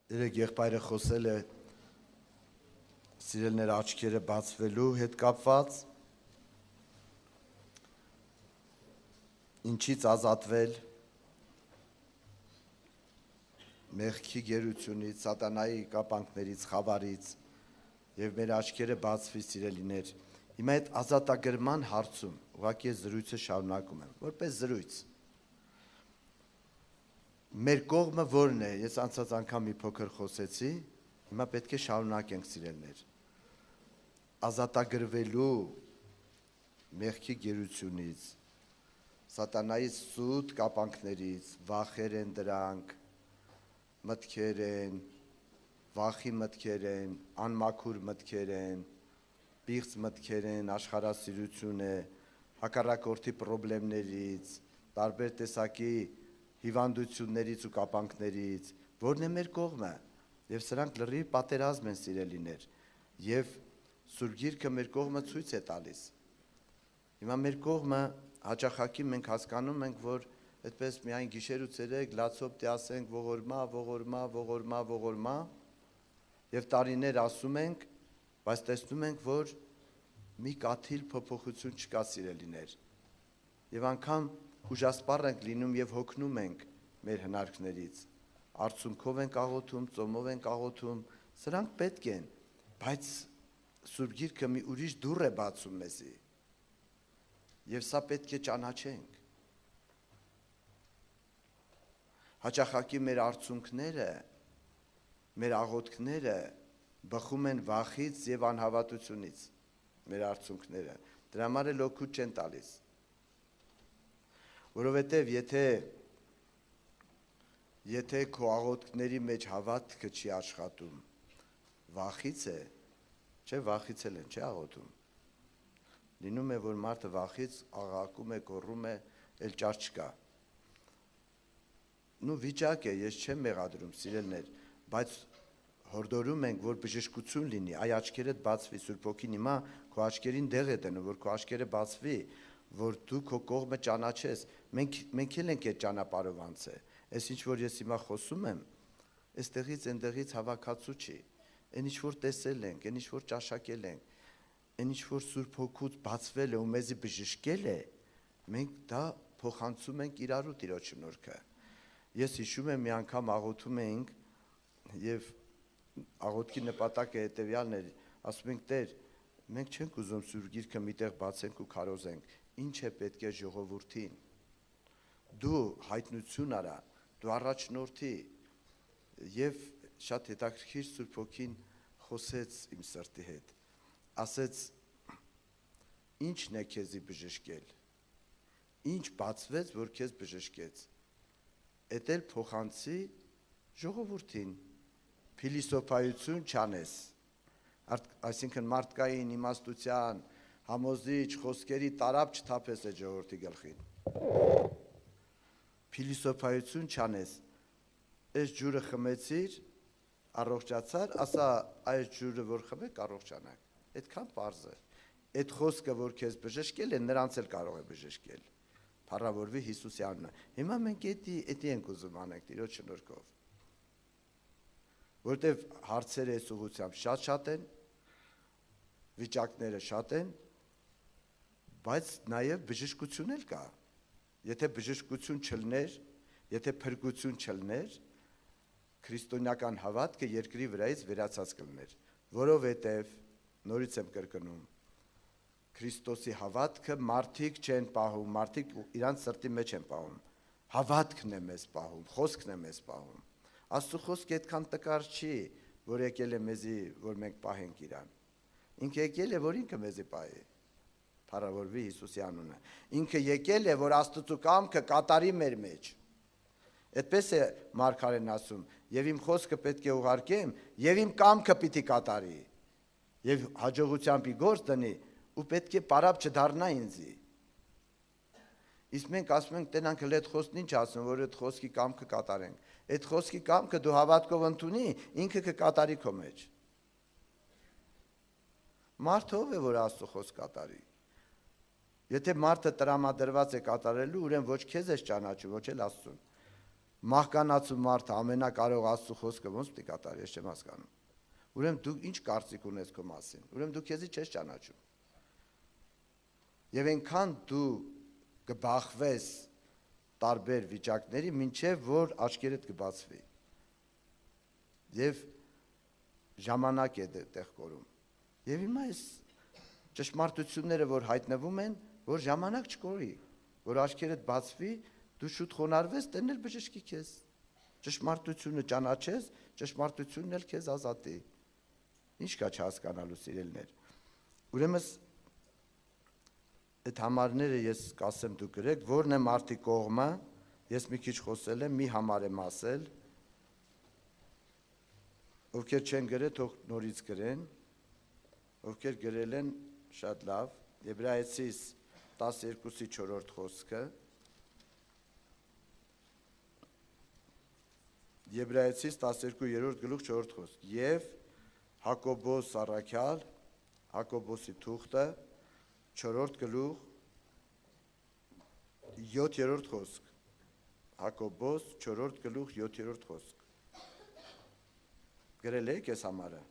Երեք եղբայրը խոսել է սիրելներ աչքերը բացվելու հետ կապված, ինչից ազատվել, մեղքի գերությունից, սատանայի կապանքներից, խավարից և մեր աչքերը բացվի սիրելիներ։ Հիմա այդ ազատագրման հարցում, ուղղակի զրույցը շարունակում եմ, որպես զրույց։ Մեր կողմը որն է, ես անցած անգամ մի փոքր խոսեցի, հիմա պետք է շարունակենք սիրելներ։ Ազատագրվելու մեղքի գերությունից, սատանայի սուտ կապանքներից, վախեր են դրանք, մտքեր են, վախի մտքեր են, անմաքուր մտքեր են, պիղծ մտքեր են, աշխարհասիրություն է, հակառակորդի պրոբլեմներից, տարբեր տեսակի հիվանդություններից ու կապանքներից, որն է մեր կողմը, և սրանք լրիվ պատերազմ են սիրելիներ, և Սուրբ Գիրքը մեր կողմը ցույց է տալիս։ Հիմա մեր կողմը հաճախակի մենք հասկանում ենք, որ այդպես միայն գիշեր ու ցերեկ լացոպտի ասենք ողորմա, և տարիներ ասում ենք, բայց տեսնում ենք, որ մի կաթիլ փոփոխություն չկա սիրելիներ, և անգամ ուժասպառ ենք լինում և հոգնում ենք մեր հնարքներից, արցունքով ենք աղոթում, ծոմով ենք աղոթում, սրանք պետք են, բայց Սուրբ Գիրքը մի ուրիշ դուռ է բացում մեզի, և սա պետք է ճանաչենք։ Հաճախակի մեր արցունքները, մեր աղոթքները բխում են վախից և անհավատությունից, մեր արցունքները, դրա համար էլ օգուտ չեն տալիս, որովհետև եթե քո աղոթքների մեջ հավատքը չի աշխատում, վախից է, չէ, վախից էլ են, չէ աղոթում, լինում է, որ մարդը վախից աղաղակում է, գոռում է, էլ ճար չկա, վիճակ է, ես չեմ մեղադրում, սիրելներ, բայց հորդորում ենք, որ բժշկություն լինի, այ աչքերդ բացվի, Սուրբ Հոգին հիմա քո աչքերին դեղ է դնում, որ քո աչքերը բացվի, որ դու քո կողմը ճանաչես, մենք էլ ենք այդ ճանապարհով անցել, այս ինչ որ ես հիմա խոսում եմ, այստեղից այնտեղից հավաքածու չի, այն ինչ որ տեսել ենք, այն ինչ որ ճաշակել ենք, այն ինչ որ Սուրբ Հոգուց բացվել է ու մեզի բժշկել է, մենք դա փոխանցում ենք իրարու Տիրոջ շնորհքը։ Ես հիշում եմ մի անգամ աղոթում էինք և աղոթքի նպատակը հետևյալն էր, ասում ենք Տեր, մենք չենք ուզում Սուրբ Գիրքը միտեղ բացենք ու քարոզենք, ինչ է պետք է ժողովրդին, դու հայտնություն արա, դու առաջնորդի, և շատ հետաքրքիր Սուրբ Հոգին խոսեց իմ սրտի հետ, ասեց ինչն է քեզի բժշկել, ինչ բացվեց, որ քեզ բժշկեց, էդ էլ փոխանցի ժողովրդին, փիլիսոփայություն չանես, այսինքն մարդկային իմաստության, համոզիչ խոսքերի տարափ չթափես այդ ժողովրդի գլխին, փիլիսոփայություն չանես, այս ջուրը խմեցիր, առողջացար, ասա այս ջուրը որ խմեք առողջանաք, այդքան պարզ է, այդ խոսքը որ քեզ բժշկել է, նրանց էլ կարող է բժշկել, փառավորվի Հիսուսի անունը, հիմա մենք էդի ենք ուզում անենք Տիրոջ շնորհքով, որտև հարցերը այս ուղղությամբ շատ են, վիճակները շատ են, բայց նաև բժշկություն էլ կա, եթե բժշկություն չլներ, եթե փրկություն չլներ, քրիստոնեական հավատքը երկրի վրայից վերացած կլներ, որովհետև, նորից եմ կրկնում, Քրիստոսի հավատքը մարդիկ չեն պահում, մարդիկ իրանց սրտի մեջ են պահում, հավատքն է մեզ պահում, խոսքն է մեզ պահում, Աստծո խոսքը այդքան տկար չի, որ եկել է մեզի, որ մենք պահենք իրան, ինքը եկել է, որ ինքը մեզի պահի, փառավորվի Հիսուսի անունը, ինքը եկել է, որ Աստծո կամքը կատարի մեր մեջ, այդպես է Մարգարեն ասում, և իմ խոսքը պետք է ուղարկեմ, և իմ կամքը պիտի կատարի, և հաջողությամբ ի գործ դնի, ու պետք է պարապ չդառնա ինձի, իսկ մենք ասում ենք, տենանք հլ այդ խոսքն ինչ ասում, որ այդ խոսքի կամքը կատարենք, այդ խոսքի կամքը դու հավատքով ընդունի, ինքը կկատարի քո մեջ, մարդը ով է, որ Աստծո խոսք կատարի, եթե մարդը տրամադրված է կատարելու, ուրեմն ոչ քեզ ես ճանաչում, ոչ էլ Աստծուն, Մահկանացու մարդը ամենակարող Աստծո խոսքը ոնց պետք է կատարի, ես չեմ հասկանում։ Ուրեմն դու ինչ կարծիք ունես քո մասին։ Ուրեմն դու քեզի չես ճանաչում։ Եվ այնքան դու կբախվես տարբեր վիճակների, մինչև որ աչքերդ կբացվի։ Եվ ժամանակ է տեղ կորում։ Եվ հիմա այս ճշմարտությունները, որ հայտնվում են, որ ժամանակ չկորի, որ աչքերդ բացվի, դու շուտ խոնարհվես, տերն էլ բժշկի քեզ։ Ճշմարտությունը ճանաչես, ճշմարտությունն էլ քեզ ազատի։ Ինչ կա չհասկանալու, սիրելիներ։ Ուրեմն այդ համարները ես կասեմ դու գրեք, որն է մարդի կողմը, ես մի քիչ խոսել եմ, մի համար եմ ասել, ովքեր չեն գրել, թող նորից գրեն, ովքեր գրել են, շատ լավ, Եբրայեցիս 12-ի 4-րդ խոսքը, Եբրայեցիս 12-րդ գլուխ 4-րդ խոսք, և Հակոբոս առաքյալ, Հակոբոսի թուղթը, 4-րդ գլուխ 7-րդ խոսք, Հակոբոս 4-րդ գլուխ 7-րդ խոսք, գրել եք ես համարը,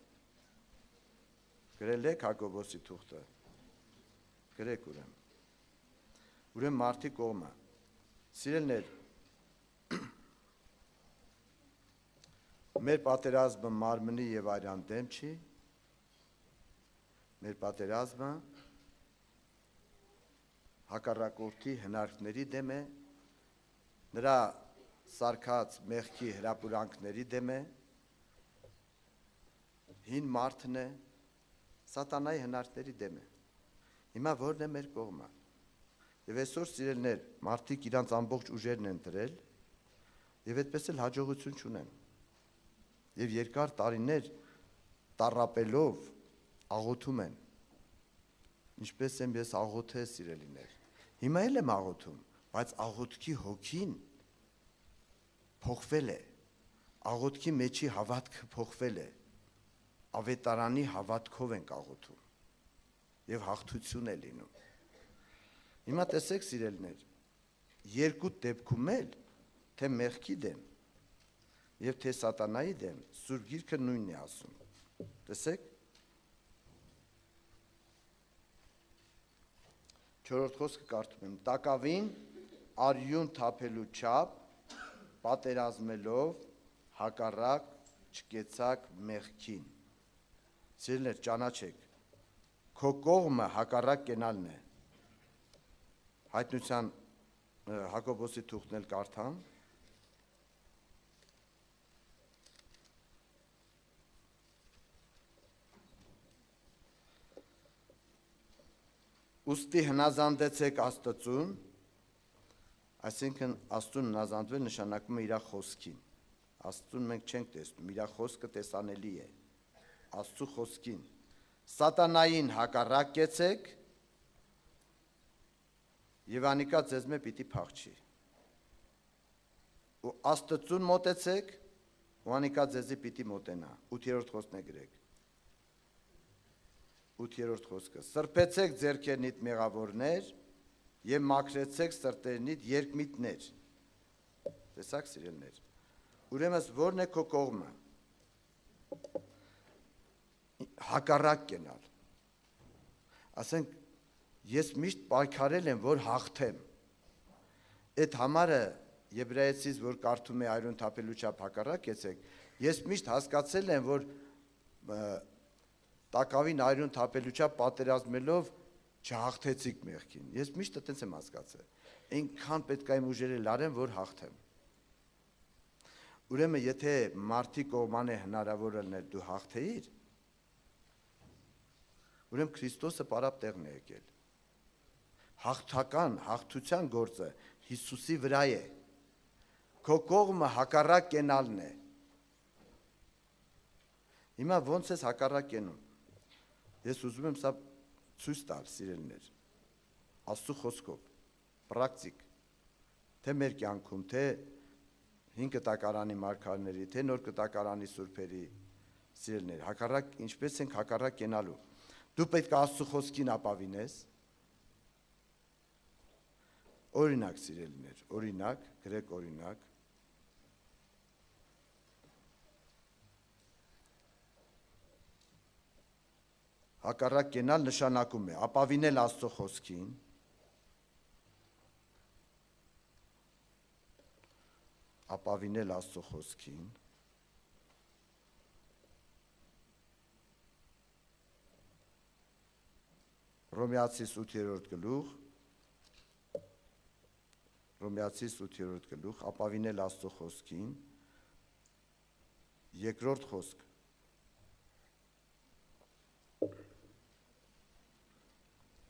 գրել եք Հակոբոսի թուղթը, գրեք ուրեմ մարդի կողմը, սիրելներ, մեր պատերազմը մարմնի և այրան դեմ չի, մեր պատերազմը հակառակորդի հնարքների դեմ է, նրա սարքած մեղքի հրապուրանքների դեմ է, հին մարդն է, սատանայի հնարքների դեմ է։ Հիմա որն է մեր կողմը։ Եվ այսօր սիրելներ, մարդիկ իրանց ամբողջ ուժերն են դրել եւ այդպես էլ հաջողություն չունեն։ Եվ երկար տարիներ տառապելով աղոթում են։ Ինչպես եմ ես աղոթել, սիրելիներ։ Հիմա էլ եմ աղոթում, բայց աղոթքի հոգին փոխվել է։ Աղոթքի մեջի հավատքը փոխվել է։ Ավետարանի հավատքով ենք աղոթում։ Եվ հաղթություն է լինում։ Հիմա տեսեք, սիրելիներ, երկու դեպքում էլ, թե մեղքի դեմ եւ թե սատանայի դեմ, Սուրբ Գիրքը նույնն է ասում։ Տեսեք։ 4-րդ խոսքը կարդում եմ. Տակավին արյուն թափելու չափ պատերազմելով հակառակ չկեցակ մեղքին։ Սիրելիներ, ճանաչեք, քո կողմը հակառակ կենալն է։ Հայտնության Հակոբոսի թուղթն էլ կարդամ։ Ուստի հնազանդեցեք Աստծուն, այսինքն Աստծուն հնազանդվել նշանակում է իր խոսքին։ Աստծուն մենք չենք տեսնում, իր խոսքը տեսանելի է։ Աստծու խոսքին։ Սատանային հակառակ կեցեք եւ անիկա ձեզ մե պիտի փախչի։ Ու Աստծուն մոտեցեք, ու անիկա ձեզի պիտի մոտենա։ 8-րդ խոսքն է գրեք։ 8-րդ խոսքը. Սրբեցեք ձեռքերնիդ մեղավորներ եւ մաքրեցեք սրտերնիդ երկմիտներ։ Տեսակ սիրելներ։ Ուրեմն որն է քո կողմը։ Հակառակ կենալ։ Ասենք ես միշտ պայքարել եմ, որ հաղթեմ։ Այդ համարը Եբրայեցիս, որ կարդում է արյուն թափելու չափ հակառակ եցեք, ես միշտ հասկացել եմ, որ տակավին արյուն թափելու չափ պատերազմելով չհաղթեցիք մեղքին։ Ես միշտ այդպես եմ հասկացել։ Այնքան պետք է իմ ուժերը լարեմ, որ հաղթեմ։ Ուրեմն եթե մարդի կողմն է հնարավոր լինել դու հաղթեիր, ուրեմն Քրիստոսը պարապ տեղն է եկել։ Հաղթական, հաղթության գործը Հիսուսի վրա է։ Քո կողմը հակառակ կենալն է։ Հիմա ոնց ես հակառակ կենում։ Ես ուզում եմ սա ցույց տալ, սիրելիներ, Աստծո խոսքով, պրակտիկ, թե մեր կյանքում, թե հին կտակարանի մարգարեների, թե նոր կտակարանի սուրբերի, սիրելիներ, հակառակ, ինչպես ենք հակառակ կենալու։ Դու պետք է Աստծո խոսքին ապավինես։ Օրինակ, սիրելիներ, օրինակ, գրեք օրինակ, Հակառակ կենալ նշանակում է ապավինել Աստծո խոսքին, ապավինել Աստծո խոսքին, Հռոմեացիս 8-րդ գլուխ, ապավինել Աստծո խոսքին, երկրորդ խոսք,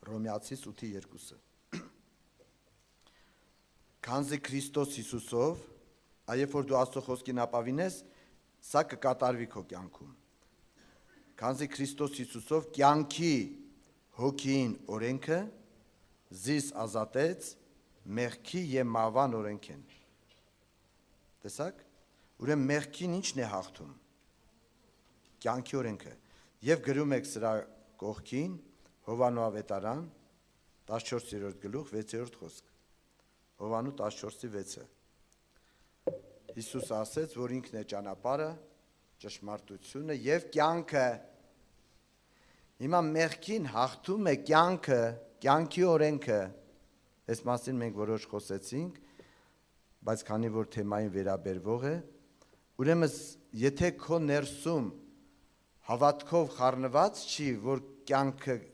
Հռոմեացիս 8:2. Քանզի Քրիստոս Հիսուսով, երբ որ դու Աստծո խոսքին ապավինես, սա կկատարվի քո կյանքում։ Քանզի Քրիստոս Հիսուսով կյանքի հոգին օրենքը զիս ազատեց մեղքի եւ մահվան օրենքեն։ Տեսակ։ Ուրեմն մեղքին ի՞նչն է հաղթում։ Կյանքի օրենքը։ Եվ գրում եք սրա կողքին Հովանու ավետարան 14-րդ գլուխ 6-րդ խոսք։ Հովանու 14:6-ը։ Հիսուս ասեց, որ ինքն է ճանապարհը, ճշմարտությունը եւ կյանքը։ Հիմա մեղքին հաղթում է կյանքը, կյանքի օրենքը։ Այս մասին մենք որոշ խոսեցինք, բայց քանի որ թեմային վերաբերվող է, ուրեմն եթե քո ներսում հավատքով խառնված չի, որ կյանքը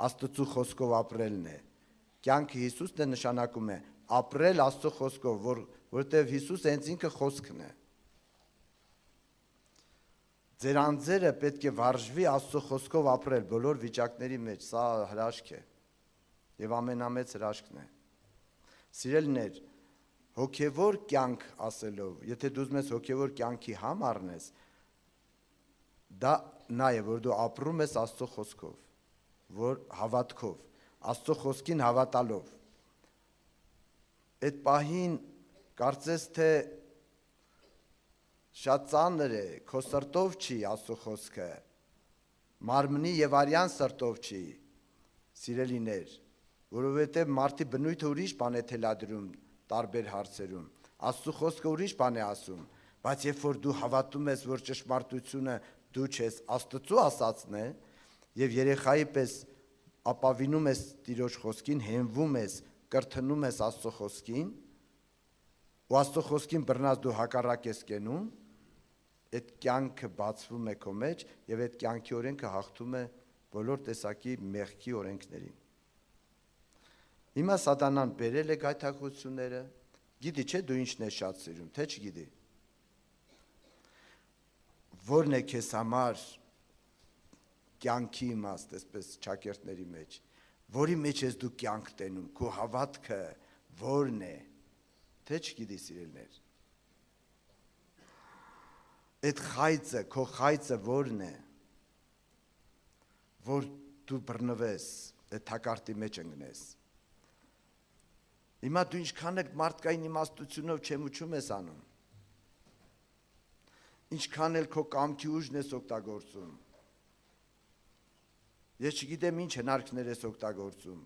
Աստծո խոսքով ապրելն է, կյանքը Հիսուսն է նշանակում է ապրել Աստծո խոսքով, որտեղ Հիսուս հենց ինքը խոսքն է։ Ձեր անձերը պետք է վարժվի Աստծո խոսքով ապրել բոլոր վիճակների մեջ, սա հրաշք է եւ ամենամեծ հրաշքն է։ Սիրելիներ, հոգևոր կյանք ասելով, եթե դու ուզում ես հոգևոր կյանքի համ առնես, դա նա է, որ դու ապրում ես Աստծո խոսքով, որ հավատքով, Աստծո խոսքին հավատալով։ Այդ պահին կարծես թե շատ ծանր է, քո սրտով չի Աստծո խոսքը, մարմնի եւ արյան սրտով չի, սիրելիներ, որովհետեւ մարդի բնույթը ուրիշ բան է թելադրում տարբեր հարցերում, Աստծո խոսքը ուրիշ բան է ասում, բայց երբ որ դու հավատում ես, որ ճշմարտությունը դու չես, Աստծո ասածն է, եւ երեխայի պես ապավինում ես Տիրոջ խոսքին, հենվում ես, կրթնում ես Աստծո խոսքին, ու Աստծո խոսքին բռնած դու հակառակ ես կենում, այդ կյանքը բացվում է քո մեջ եւ այդ կյանքի օրենքը հաղթում է բոլոր տեսակի մեղքի օրենքներին։ Հիմա սատանան բերել է գայթակղությունները, գիտի չէ դու ինչն ես շատ սիրում, թե չգիտի։ Որն է քեզ համար կյանքի իմաստ, այսպես ճակերտների մեջ, որի մեջ ես դու կյանք տենում, քո հավատքը որն է, թե չգիտի սիրելներ։ Այդ խայծը, քո խայծը որն է, որ դու բռնվես, այդ թակարդի մեջ ընկնես։ Հիմա դու ինչքան էլ մարդկային իմաստությունով չեմուչում ես անում, ինչքան էլ քո կամքի ուժն ես օգտագործում, ես չգիտեմ ինչ հնարքներ ես օգտագործում,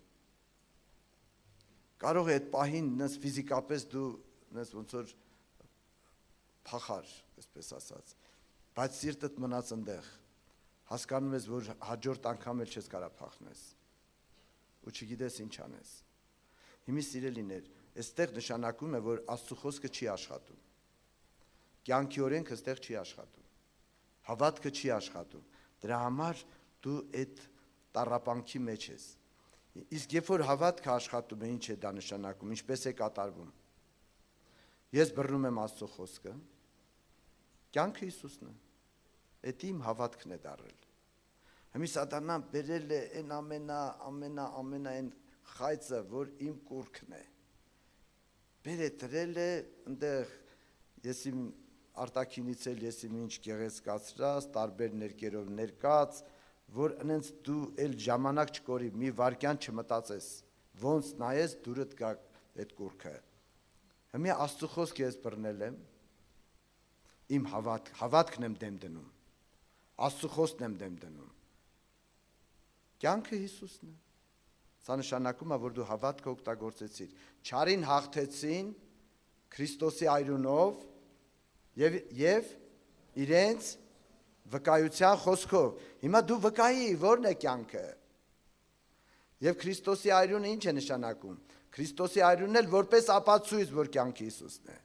կարող է այդ պահին նես ֆիզիկապես դու նես ոնց որ փախար, այսպես ասած, բայց սիրտդ մնաց այնտեղ, հասկանում ես, որ հաջորդ անգամ էլ չես կարա փախնես, ու չգիտես ինչ անես։ Հիմի սիրելիներ, այստեղ նշանակում է, որ Աստծո խոսքը չի աշխատում, կյանքի օրենքը այստեղ չի աշխատում, հավատքը չի աշխատում, դրա համար դու այդ տառապանքի մեջ ես։ Իսկ երբ որ հավատքը աշխատում է, ինչ է դա նշանակում, ինչպես է կատարվում։ Ես բռնում եմ Աստծո խոսքը, կյանքը Հիսուսն է, այդ իմ հավատքն է դառել։ Հիմա սատանան բերել է այն ամենա այն խայծը, որ իմ կուրքն է։ Բերե դրել է այնտեղ ես իմ արտաքինից էլ ես իմ ինչ գեղեցկացրած, տարբեր ներկերով ներկած, որ այնց դու էլ ժամանակ չկորի, մի վարքյան չմտածես, ոնց նայես դուրդ գա այդ կուրքը։ Հիմա Աստծո խոսքը ես բռնել եմ, իմ հավատքն եմ դեմ դնում, Աստծո խոսքն եմ դեմ դնում։ Կյանքը Հիսուսն է։ Սա նշանակում է, որ դու հավատքը օգտագործեցիր։ Չարին հաղթեցին Քրիստոսի այրունով եւ իրենց վկայության խոսքով։ Հիմա դու վկայի, ո՞րն է կյանքը։ Եվ Քրիստոսի այրունը ինչ է նշանակում։ Քրիստոսի այրունն էլ որպես ապացույց, որ կյանքը Հիսուսն է։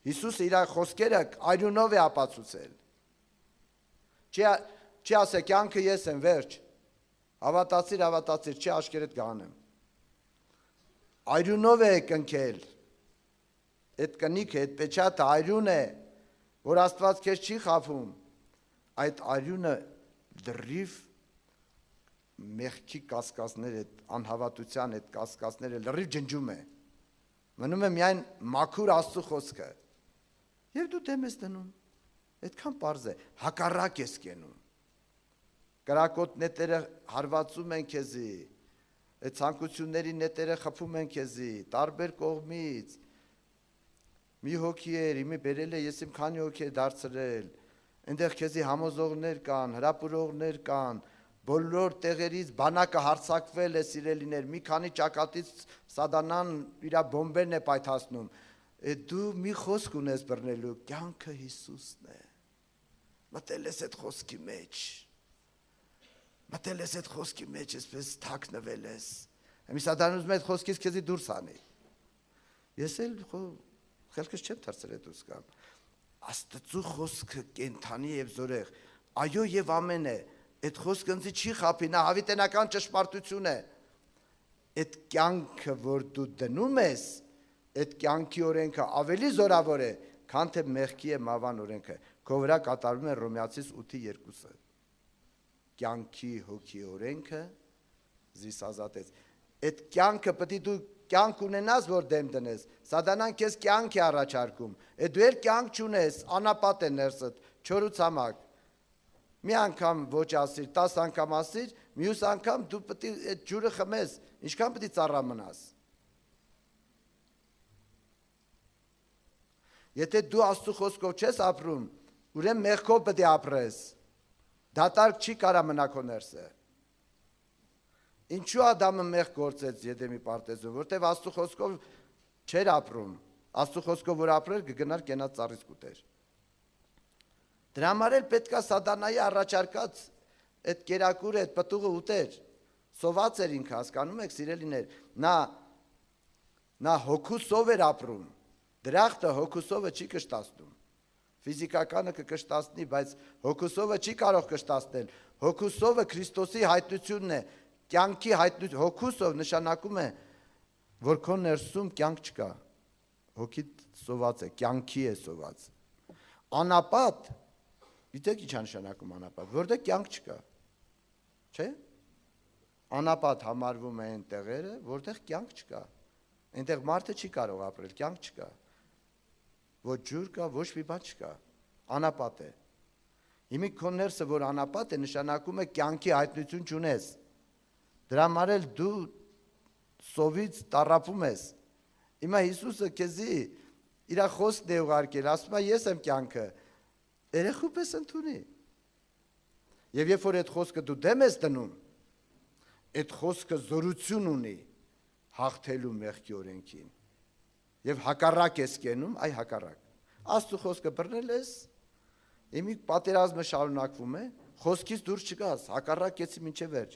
Հիսուսը իր խոսքերը այրունով է ապացուցել։ Չի ասե կյանքը ես եմ, վերջ։ Հավատացիր, չի աշկերտ գանեմ։ Այրունով է կնքել։ Այդ կնիքը, այդ պեչատը այրուն է, որ Աստված քեզ չի խաբում։ Այդ այրունը լրիվ մեղքի կասկածները, անհավատության այդ կասկածները լրիվ ջնջում է։ Մնում է միայն մաքուր Աստծո խոսքը։ Եվ դու դեմ ես դնում։ Այդքան պարզ է, հակառակ ես կենում։ Կրակոտ նետերը հարվածում են քեզի, այդ ցանկությունների նետերը խփում են քեզի, տարբեր կողմից։ Մի հոգի էր, իմի բերել է, ես իմ քանի հոգի է դարձրել, այնտեղ քեզի համոզողներ կան, հրապուրողներ կան, բոլոր տեղերից բանակը հարձակվել է սիրելիներ, մի քանի ճակատից սատանան իր բոմբերն է պայթացնում, դու մի խոսք ունես բռնելու, կյանքը Հիսուսն է, մտել ես այդ խոսքի մեջ, այսպես թաքնվել ես, մի սատանան ուզում է այդ խոսքից քեզի դուրս անի, ես էլ խելքս չեմ թրծել է դուրս կամ, Աստծո խոսքը կենթանի և զորեղ, այո և ամեն է, այդ խոսքը ինձ չի խաբի, նա հավիտենական ճշմարտություն է, այդ կյանքը, որ դու դնում ես, այդ կյանքի օրենքը ավելի զորավոր է, քան թե մեղքի է մավան օրենքը, քո վրա կատարվում է Հռոմեացիս 8:2-ը, կյանքի հոգի օրենքը զիս ազատեց, այդ կյանքը պետք է դու կյանք ունենաս, որ դեմ դնես, սատանան քեզ կյանք է առաջարկում, դու էլ կյանք չունես, անապատ է ներսդ, չորուցամակ, մի անգամ ոչ ասիր, 10 անգամ ասիր, մյուս անգամ դու պետք է այդ ջուրը խմես, ինչքան պետք է ծառա մնաս։ Եթե դու Աստծո խոսքով չես ապրում, ուրեմն մեղքով պետք է ապրես, դատարկ չի կարա մնա քո ներսը։ Ինչու Ադամը մեղք գործեց Եդեմի պարտեզում, որտեվ Աստծո խոսքով չէր ապրում, Աստծո խոսքով որ ապրեր կգնար կենաց ծառից կուտեր։ Դրա համար էլ պետք է սատանայի առաջարկած այդ կերակուրը, այդ պտուղը ուտեր, սոված էր ինքը, հասկանում եք սիրելիներ, նա հոգուսով էր ապրում, դրախտը հոգուսովը չի կշտացնում, ֆիզիկականը կկշտացնի, բայց հոգուսովը չի կարող կշտացնել, հոգուսովը Քրիստոսի հայտնությունն է, կյանքի հայտնություն, հոգուսով նշանակում է, որ քո ներսում կյանք չկա, հոգիդ սոված է, կյանքի է սոված, անապատ, գիտեք ինչ նշանակում անապատ, որտեղ կյանք չկա, չէ, անապատ համարվում է այն տեղերը, որտեղ կյանք չկա, այնտեղ մարդը չի կարող ապրել, կյանք չկա, ոչ ջուր կա, ոչ մի բան չկա, անապատ է, հիմի քո ներսը, որ անապատ է, նշանակում է կյանքի հայտնություն չունես, դրա համար էլ դու սովից տառապում ես, հիմա Հիսուսը քեզի իր խոսքն է ուղարկել, ասում է ես եմ կյանքը, երեխու պես ընդունի, և երբ որ այդ խոսքը դու դեմ ես դնում, այդ խոսքը զորություն ունի հաղթելու մեղքի օրենքին, և հակառակ ես կենում, այ հակառակ, Աստծո խոսքը բռնել ես, հիմի պատերազմը շարունակվում է, խոսքից դուրս չգաս, հակառակ եցի մինչև վերջ,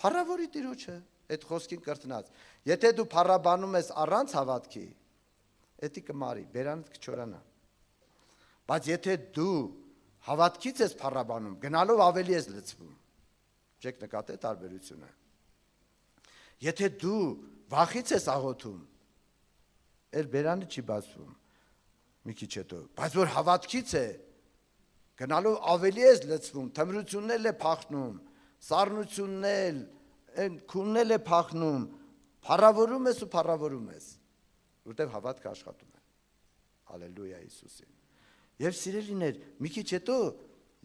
փառավորի Տիրոջը, այդ խոսքին կրտնած, եթե դու փառաբանում ես առանց հավատքի, էդի կմարի, բերանդ կչորանա, բայց եթե դու հավատքից ես փառաբանում, գնալով ավելի ես լցվում, չեք նկատել տարբերությունը, եթե դու վախից ես աղոթում, էլ բերանը չի բացվում, մի քիչ հետո, բայց որ հավատքից է, գնալով ավելի ես լցվում, թմրությունն էլ է փախնում, սառնությունն էլ, քունն էլ է փախնում, փառավորում ես ու փառավորում ես, որտեղ հավատքը աշխատում է, հալելույա Հիսուսին, և սիրելիներ, մի քիչ հետո,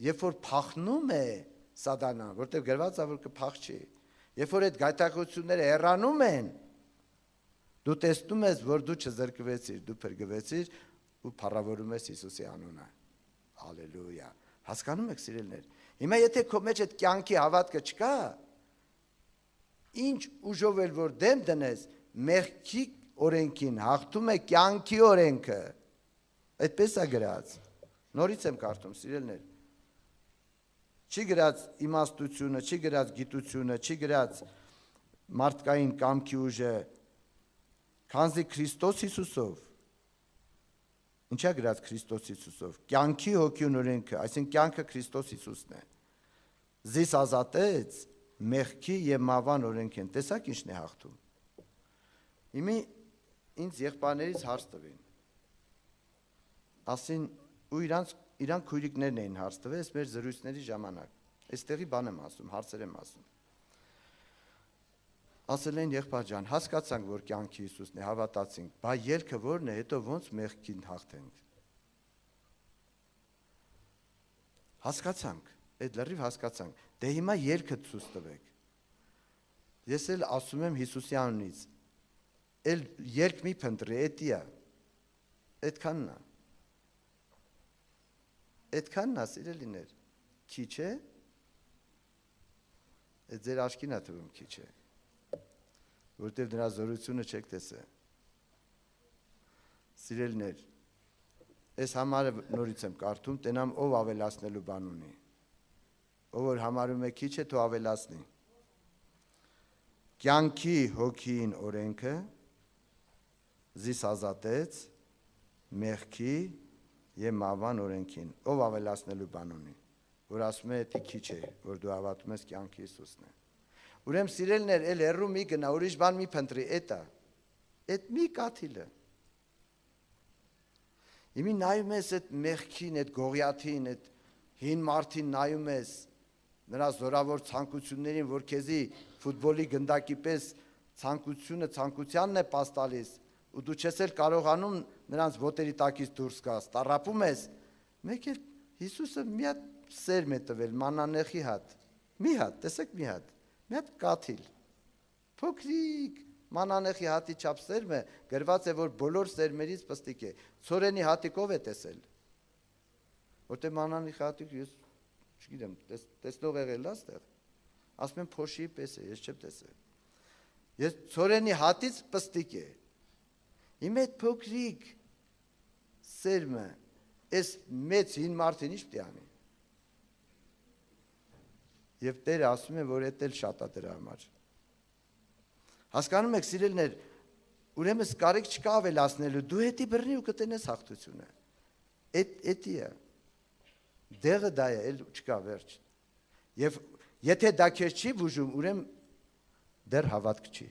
երբ որ փախնում է սատանան, որտեղ գրված է, որ կփախչի, երբ որ այդ գայթակղությունները հեռանում են, դու տեսնում ես, որ դու չզրկվեցիր, դու փրկվեցիր ու փառավորում ես Հիսուսի անունը, հալելույա, հասկանում եք սիրելիներ, հիմա եթե քո մեջ այդ կյանքի հավատքը չկա, ինչ ուժով էլ որ դեմ դնես, մեղքի օրենքին հաղթում է կյանքի օրենքը, այդպես է գրած, նորից եմ կարդում, սիրելիներ, Չի գրած իմաստությունը, չի գրած գիտությունը, չի գրած մարդկային կամքի ուժը, քանզի Քրիստոս Հիսուսով, ինչա գրած Քրիստոս Հիսուսով, կյանքի հոգին օրենքը, այսինքն կյանքը Քրիստոս Հիսուսն է, զիս ազատեց մեղքի եւ մահվան օրենքեն, տեսակ ինչն է հաղթում։ Իմի ինձ եղբայրներից հարց տվին, ասին ու իրանք քույրիկներն էին հարց տվել, այս մեր զրույցների ժամանակ, այստեղի բան եմ ասում, հարցեր եմ ասում։ Ասել են եղբայր ջան, հասկացանք, որ կյանքի Հիսուսն է, հավատացինք, բա ելքը որն է, հետո ոնց մեղքին հաղթենք։ Հասկացանք, այդ լրիվ հասկացանք, դե հիմա ելքը ցույց տվեք։ Ես էլ ասում եմ Հիսուսի անունից, էլ ելք մի փնտրի, էդիա, այդքանն է։ Այդքանն է, սիրելիներ, քիչ է, այդ ձեր աչքին է թվում քիչ է, որտեղ նրա զորությունը չեք տեսել։ Սիրելիներ, այս համարը նորից եմ կարդում, տենամ ով ավելացնելու բան ունի, ով որ համարում է քիչ է, թող ավելացնի։ Կյանքի հոգին օրենքը զիս ազատեց մեղքի եւ մահվան օրենքին, ով ավելացնելու բան ունի, որ ասում է դա քիչ է, որ դու հավատում ես կյանքի Հիսուսն է։ Ուրեմն սիրելիներ, էլ հեռու մի գնա, ուրիշ բան մի փնտրի, այդ մի կաթիլը։ Իմի նայում ես այդ մեղքին, այդ Գողիաթին, այդ հին մարդին նայում ես, նրա զորավոր ցանկություններին, որ քեզի ֆուտբոլի գնդակի պես ցանկությանն է պաս տալիս, ու դու չես էլ կարողանում նրանց ոտերի տակից դուրս գաս, տառապում ես, մեկ էլ Հիսուսը մի հատ սերմ է տվել, մանանեխի հատ, մի հատ, տեսեք մի հատ կաթիլ, փոքրիկ մանանեխի հատի չափ սերմը գրված է, որ բոլոր սերմերից պստիկ է, ցորենի հատիկով է տեսել, որտեղ մանանեխի հատիկ, ես չգիտեմ, տեսնող եղել աստեղ, ասում եմ փոշի պես է, ես չեմ տեսել, ես ցորենի հատից պստիկ է, իմ այդ փոքրիկ սերմը, այս մեծ հին մարդին ինչ պիտի անի։ Եվ Տերը ասում է, որ էդ էլ շատ է դրա համար։ Հասկանում եք, սիրելիներ, ուրեմն կարիք չկա ավելացնելու, դու հետի բռնի ու կտենես հաղթությունը։ Էդի է։ Դեղը դա է, էլ չկա վերջ։ Եվ եթե դա քեզ չի բուժում, ուրեմն դեռ հավատք չի։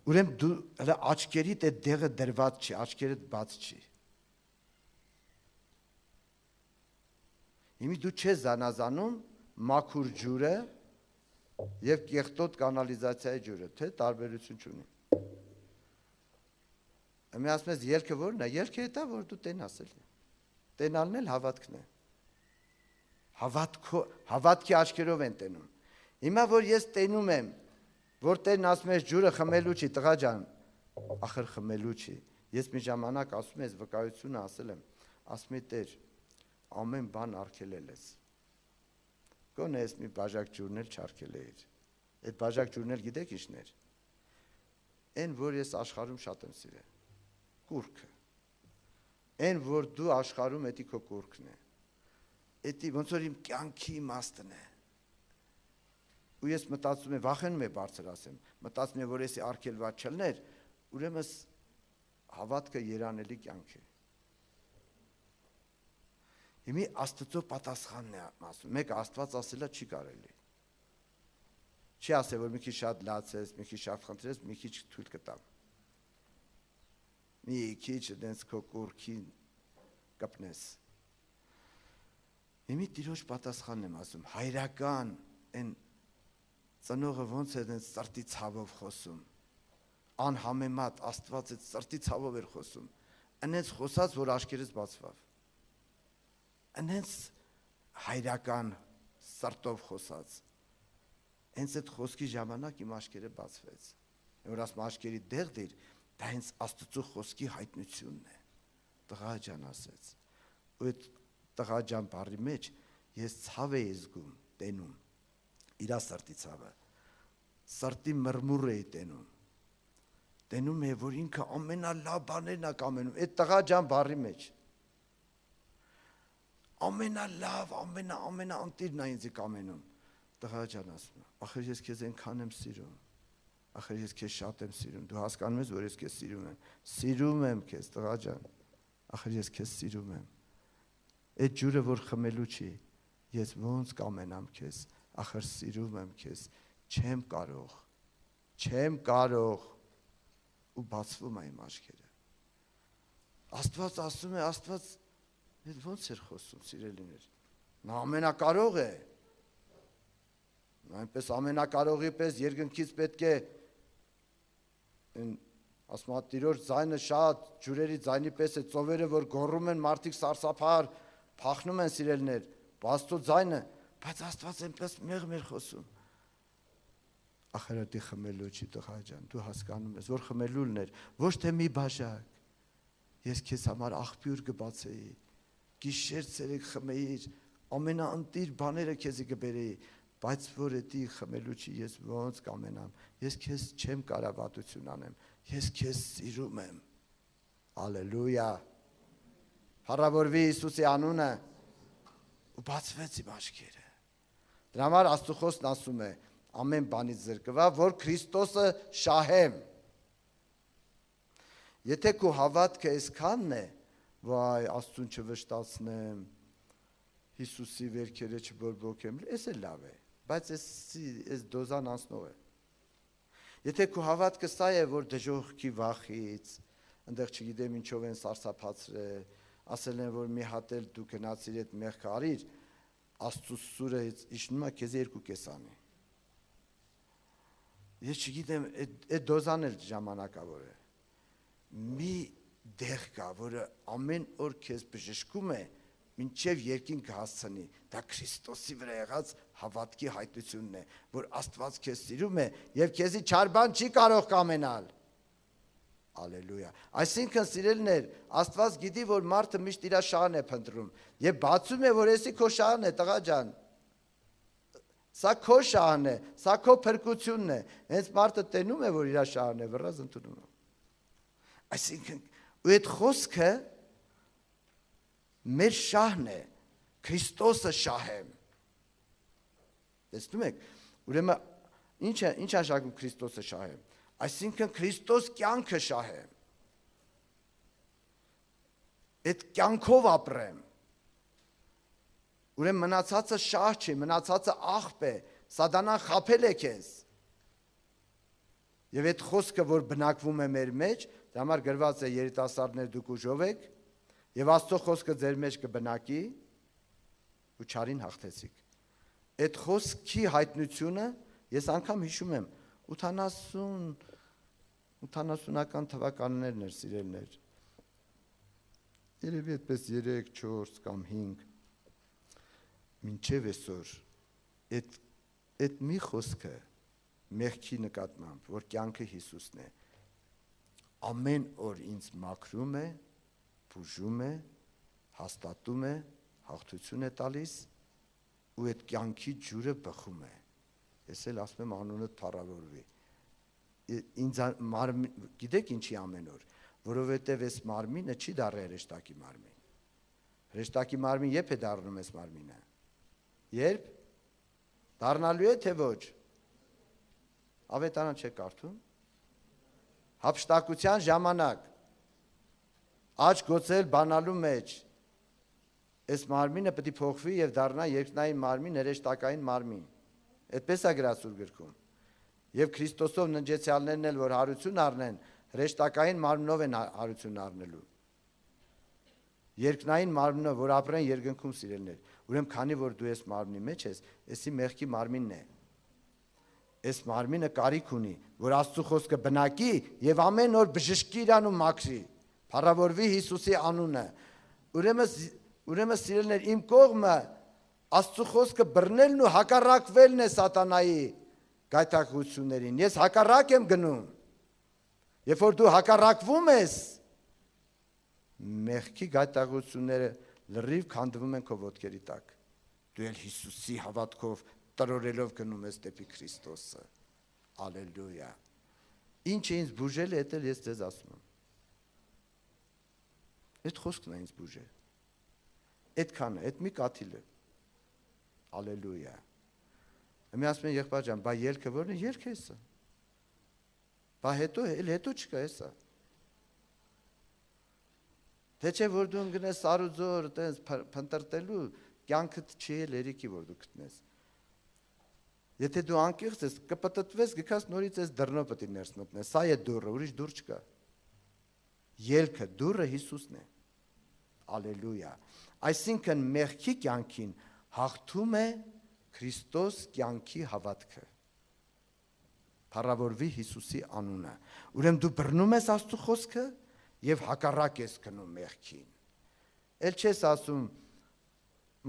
Ուրեմն դու հələ աչքերիդ այդ դեղը դրված չի, աչքերդ բաց չի։ Հիմի դու չես զանազանում մաքուր ջուրը եւ կեղտոտ կանալիզացիայի ջուրը, թե տարբերություն չունի։ Ամի ասում ես ելքը որն է, ելքը դա որ դու տենաս էլ։ Տենալն էլ հավատքն է։ Հավատքի աչքերով են տենում։ Հիմա որ ես տենում եմ, որ Տերն ասում է ջուրը խմելու չի, տղա ջան, ախր խմելու չի։ Ես մի ժամանակ ասում ես վկայությունը ասել եմ, ասում է Տեր, ամեն բան արգելել ես։ Գոնե ես մի բաժակ ջուրն էլ չարգել էիր։ Այդ բաժակ ջուրն էլ գիտեք ինչն էր։ Այն որ ես աշխարհում շատ եմ սիրել։ Կուրքը։ Այն որ դու աշխարհում էդի քո կուրքն է։ Էդի ոնց որ իմ կյանքի իմաստն է։ Ու ես մտածում եմ, վախենում եմ բարձր ասեմ, մտածում եմ, որ էսի արգելված չլներ, ուրեմն հավատքը երանելի կյանք է։ Հիմի Աստծո պատասխանն է ասում, մեկ Աստված ասելա չի կարելի։ Չի ասել, որ մի քիչ շատ լացես, մի քիչ շատ խնդրես, մի քիչ թույլ կտամ։ Մի քիչ դենց քո կուրքին կպնես։ Հիմի Տիրոջ պատասխանն եմ ասում, հայրական այն ծնողը ոնց է դենց սրտի ցավով խոսում։ Անհամեմատ Աստված այդ սրտի ցավով էր խոսում։ Այնց խոսած, որ աշկերտս բացվավ։ Այնց հայրական սրտով խոսած։ Հենց այդ խոսքի ժամանակ իմ աշկերը բացվեց։ Որ ասում աշկերի դեղ դիր, դա հենց Աստծո խոսքի հայտնությունն է։ Տղա ջան ասեց։ Ու այդ տղա ջան բառի մեջ ես ցավ էի զգում, տենում։ Իրա սրտի ցավը։ Սրտի մրմուր էի տենում։ Տենում է, որ ինքը ամենալավ բաներն է կամենում։ Այդ տղա ջան բառի մեջ։ ամենալավ, ամենաանտիրն է ինձ կամենում։ Տղա ջան ասում է, ախր ես քեզ այնքան եմ սիրում, ախր ես քեզ շատ եմ սիրում, դու հասկանում ես, որ ես քեզ սիրում եմ քեզ, տղա ջան, ախր ես քեզ սիրում եմ։ Այդ ջուրը, որ խմելու չի, ես ոնց կամենամ քեզ, ախր սիրում եմ քեզ, չեմ կարող, ու բացվում է իմ աչքերը։ Աստված ասում է, Աստված ոնց էր խոսում, սիրելիներ, նա ամենակարող է, այնպես ամենակարողի պես երկնքից պետք է ասում է Տիրոջ ձայնը շատ ջուրերի ձայնի պես է, ծովերը որ գոռում են, մարդիկ սարսափահար փախնում են, սիրելիներ, Աստծո ձայնը, բայց Աստված այնպես մեղմ էր խոսում։ Ախր դի խմելու չի, տղա ջան, դու հասկանում ես, որ խմելուլն էր, ոչ թե մի բաժակ, ես քեզ համար աղբյուր կբացեի, գիշեր ցերեկ խմեիր, ամենաընտիր բաները քեզի կբերեի, բայց որ դի խմելու չի, ես ոնց կամենամ, ես քեզ չեմ կարա վատություն անեմ, ես քեզ սիրում եմ։ Հալելույա։ Փառավորվի Հիսուսի անունը, ու բացվեց իմ աչքերը։ Դրա համար Աստծո խոսքն ասում է, ամեն բանից զրկվա, որ Քրիստոսը շահեմ։ Եթե քո հավատքը այսքանն է, վայ, Աստծուն չվշտացնեմ, Հիսուսի վերքերը չբորբոքեմ, էս է լավ է, բայց այս դոզան անցնող է։ Եթե քո հավատքը սա է, որ դժոխքի վախից, այնտեղ չգիտեմ ինչով են սարսափացրել, ասել են, որ մի հատ էլ դու գնացիր այդ մեղքը արիր, Աստծո սուրը իջնում է քեզ 2 կեսանի։ Ես չգիտեմ, այդ դոզան էլ ժամանակավոր է։ Մի դեղ կա, որը ամեն օր քեզ բժշկում է, մինչև երկինք հասցնի, դա Քրիստոսի վրա եղած հավատքի հայտությունն է, որ Աստված քեզ սիրում է եւ քեզի չար բան չի կարող կամենալ։ Ալելույա։ Այսինքն, սիրելիներ, Աստված գիտի, որ մարդը միշտ իր շահն է փնտրում եւ բացում է, որ էսի քո շահն է, տղա ջան։ Սա քո շահն է, սա քո փրկությունն է։ Հենց մարդը տենում է, որ իր շահն է, վրազ ընդունում է։ Այսինքն, ու այդ խոսքը մեր շահն է, Քրիստոսը շահեմ։ Տեսնում եք, ուրեմն ինչ աշակում Քրիստոսը շահեմ։ Այսինքն Քրիստոս կյանքը շահեմ։ Այդ կյանքով ապրեմ։ Ուրեմն մնացածը շահ չի, մնացածը աղբ է, սատանան խաբել է քեզ։ Եվ այդ խոսքը, որ բնակվում է մեր մեջ, դա համար գրված է երիտասարդներ դուք ուժով եք, եւ Աստծո խոսքը ձեր մեջ կբնակի, ու չարին հաղթեցիք։ Այդ խոսքի հայտնությունը ես անգամ հիշում եմ 80-ական թվականներն էր, սիրելներ։ Երևի այդպես 3, 4 կամ 5 մինչև այսօր այդ մի խոսքը մեղքի նկատմամբ, որ կյանքը Հիսուսն է, ամեն օր ինձ մաքրում է, բուժում է, հաստատում է, հաղթություն է տալիս ու այդ կյանքի ջուրը բխում է։ Ես էլ ասում եմ անունդ փառավորվի։ Գիտեք ինչի ամեն օր, որովհետև այս մարմինը չի դառել հրեշտակի մարմին։ Հրեշտակի մարմին երբ է դառնում այս մարմինը։ Երբ դառնալու է թե ոչ։ Ավետարան չեք կարդում։ Հափշտակության ժամանակ աճ գոցել բանալու մեջ այս մարմինը պետք է փոխվի եւ դառնա երկնային մարմին, հրեշտակային մարմին։ Այդպես է գրած Սուրբ գրքում։ Եվ Քրիստոսով ննջեցյալներն էլ որ հարություն առնեն, հրեշտակային մարմնով են հարություն առնելու։ Երկնային մարմնով, որ ապրեն երկնքում, սիրելներ։ Ուրեմն քանի որ դու այս մարմնի մեջ ես, էսի մեղքի մարմինն է։ Այս մարմինը կարիք ունի, որ Աստծո խոսքը բնակի եւ ամեն օր բժշկի իրան ու մաքրի։ Փառավորվի Հիսուսի անունը։ Ուրեմն սիրելներ, իմ կողմը Աստծո խոսքը բռնելն ու հակառակվելն է սատանայի գայթակղություններին։ Ես հակառակ եմ գնում։ Երբ որ դու հակառակվում ես, մեղքի գայթակղությունները լրիվ քանդվում են քո ոտքերի տակ։ Դու էլ Հիսուսի հավատքով տրորելով գնում ես դեպի Քրիստոսը։ Ալելույա։ Ինչ է ինձ բուժել է, դա ես ձեզ ասում եմ։ Այդ խոսքն է ինձ բուժել։ Այդքանը, այդ մի կաթիլ է։ Ալելույա։ Մի ասում են եղբայր ջան, բա ելքը որն է, ելքը էսա։ Բա հետո չկա էսա։ Թե չէ որ դու գնես սարուձոր տես փնտրտելու կյանքդ չի էլ երիկի որ դու գտնես։ Եթե դու անկեղծ ես, կպտտվես, գքաս նորից ես դռնո պետք է ներս մտնես։ Սա է դուռը, ուրիշ դուռ չկա։ Ելքը դուռը Հիսուսն է։ Ալելույա։ Այսինքն մեղքի կյանքին հաղթում է Քրիստոս կյանքի հավատքը։ Փառավորվի Հիսուսի անունը։ Ուրեմն դու բռնում ես Աստծո խոսքը եւ հակառակ ես գնում մեղքին։ Էլ չես ասում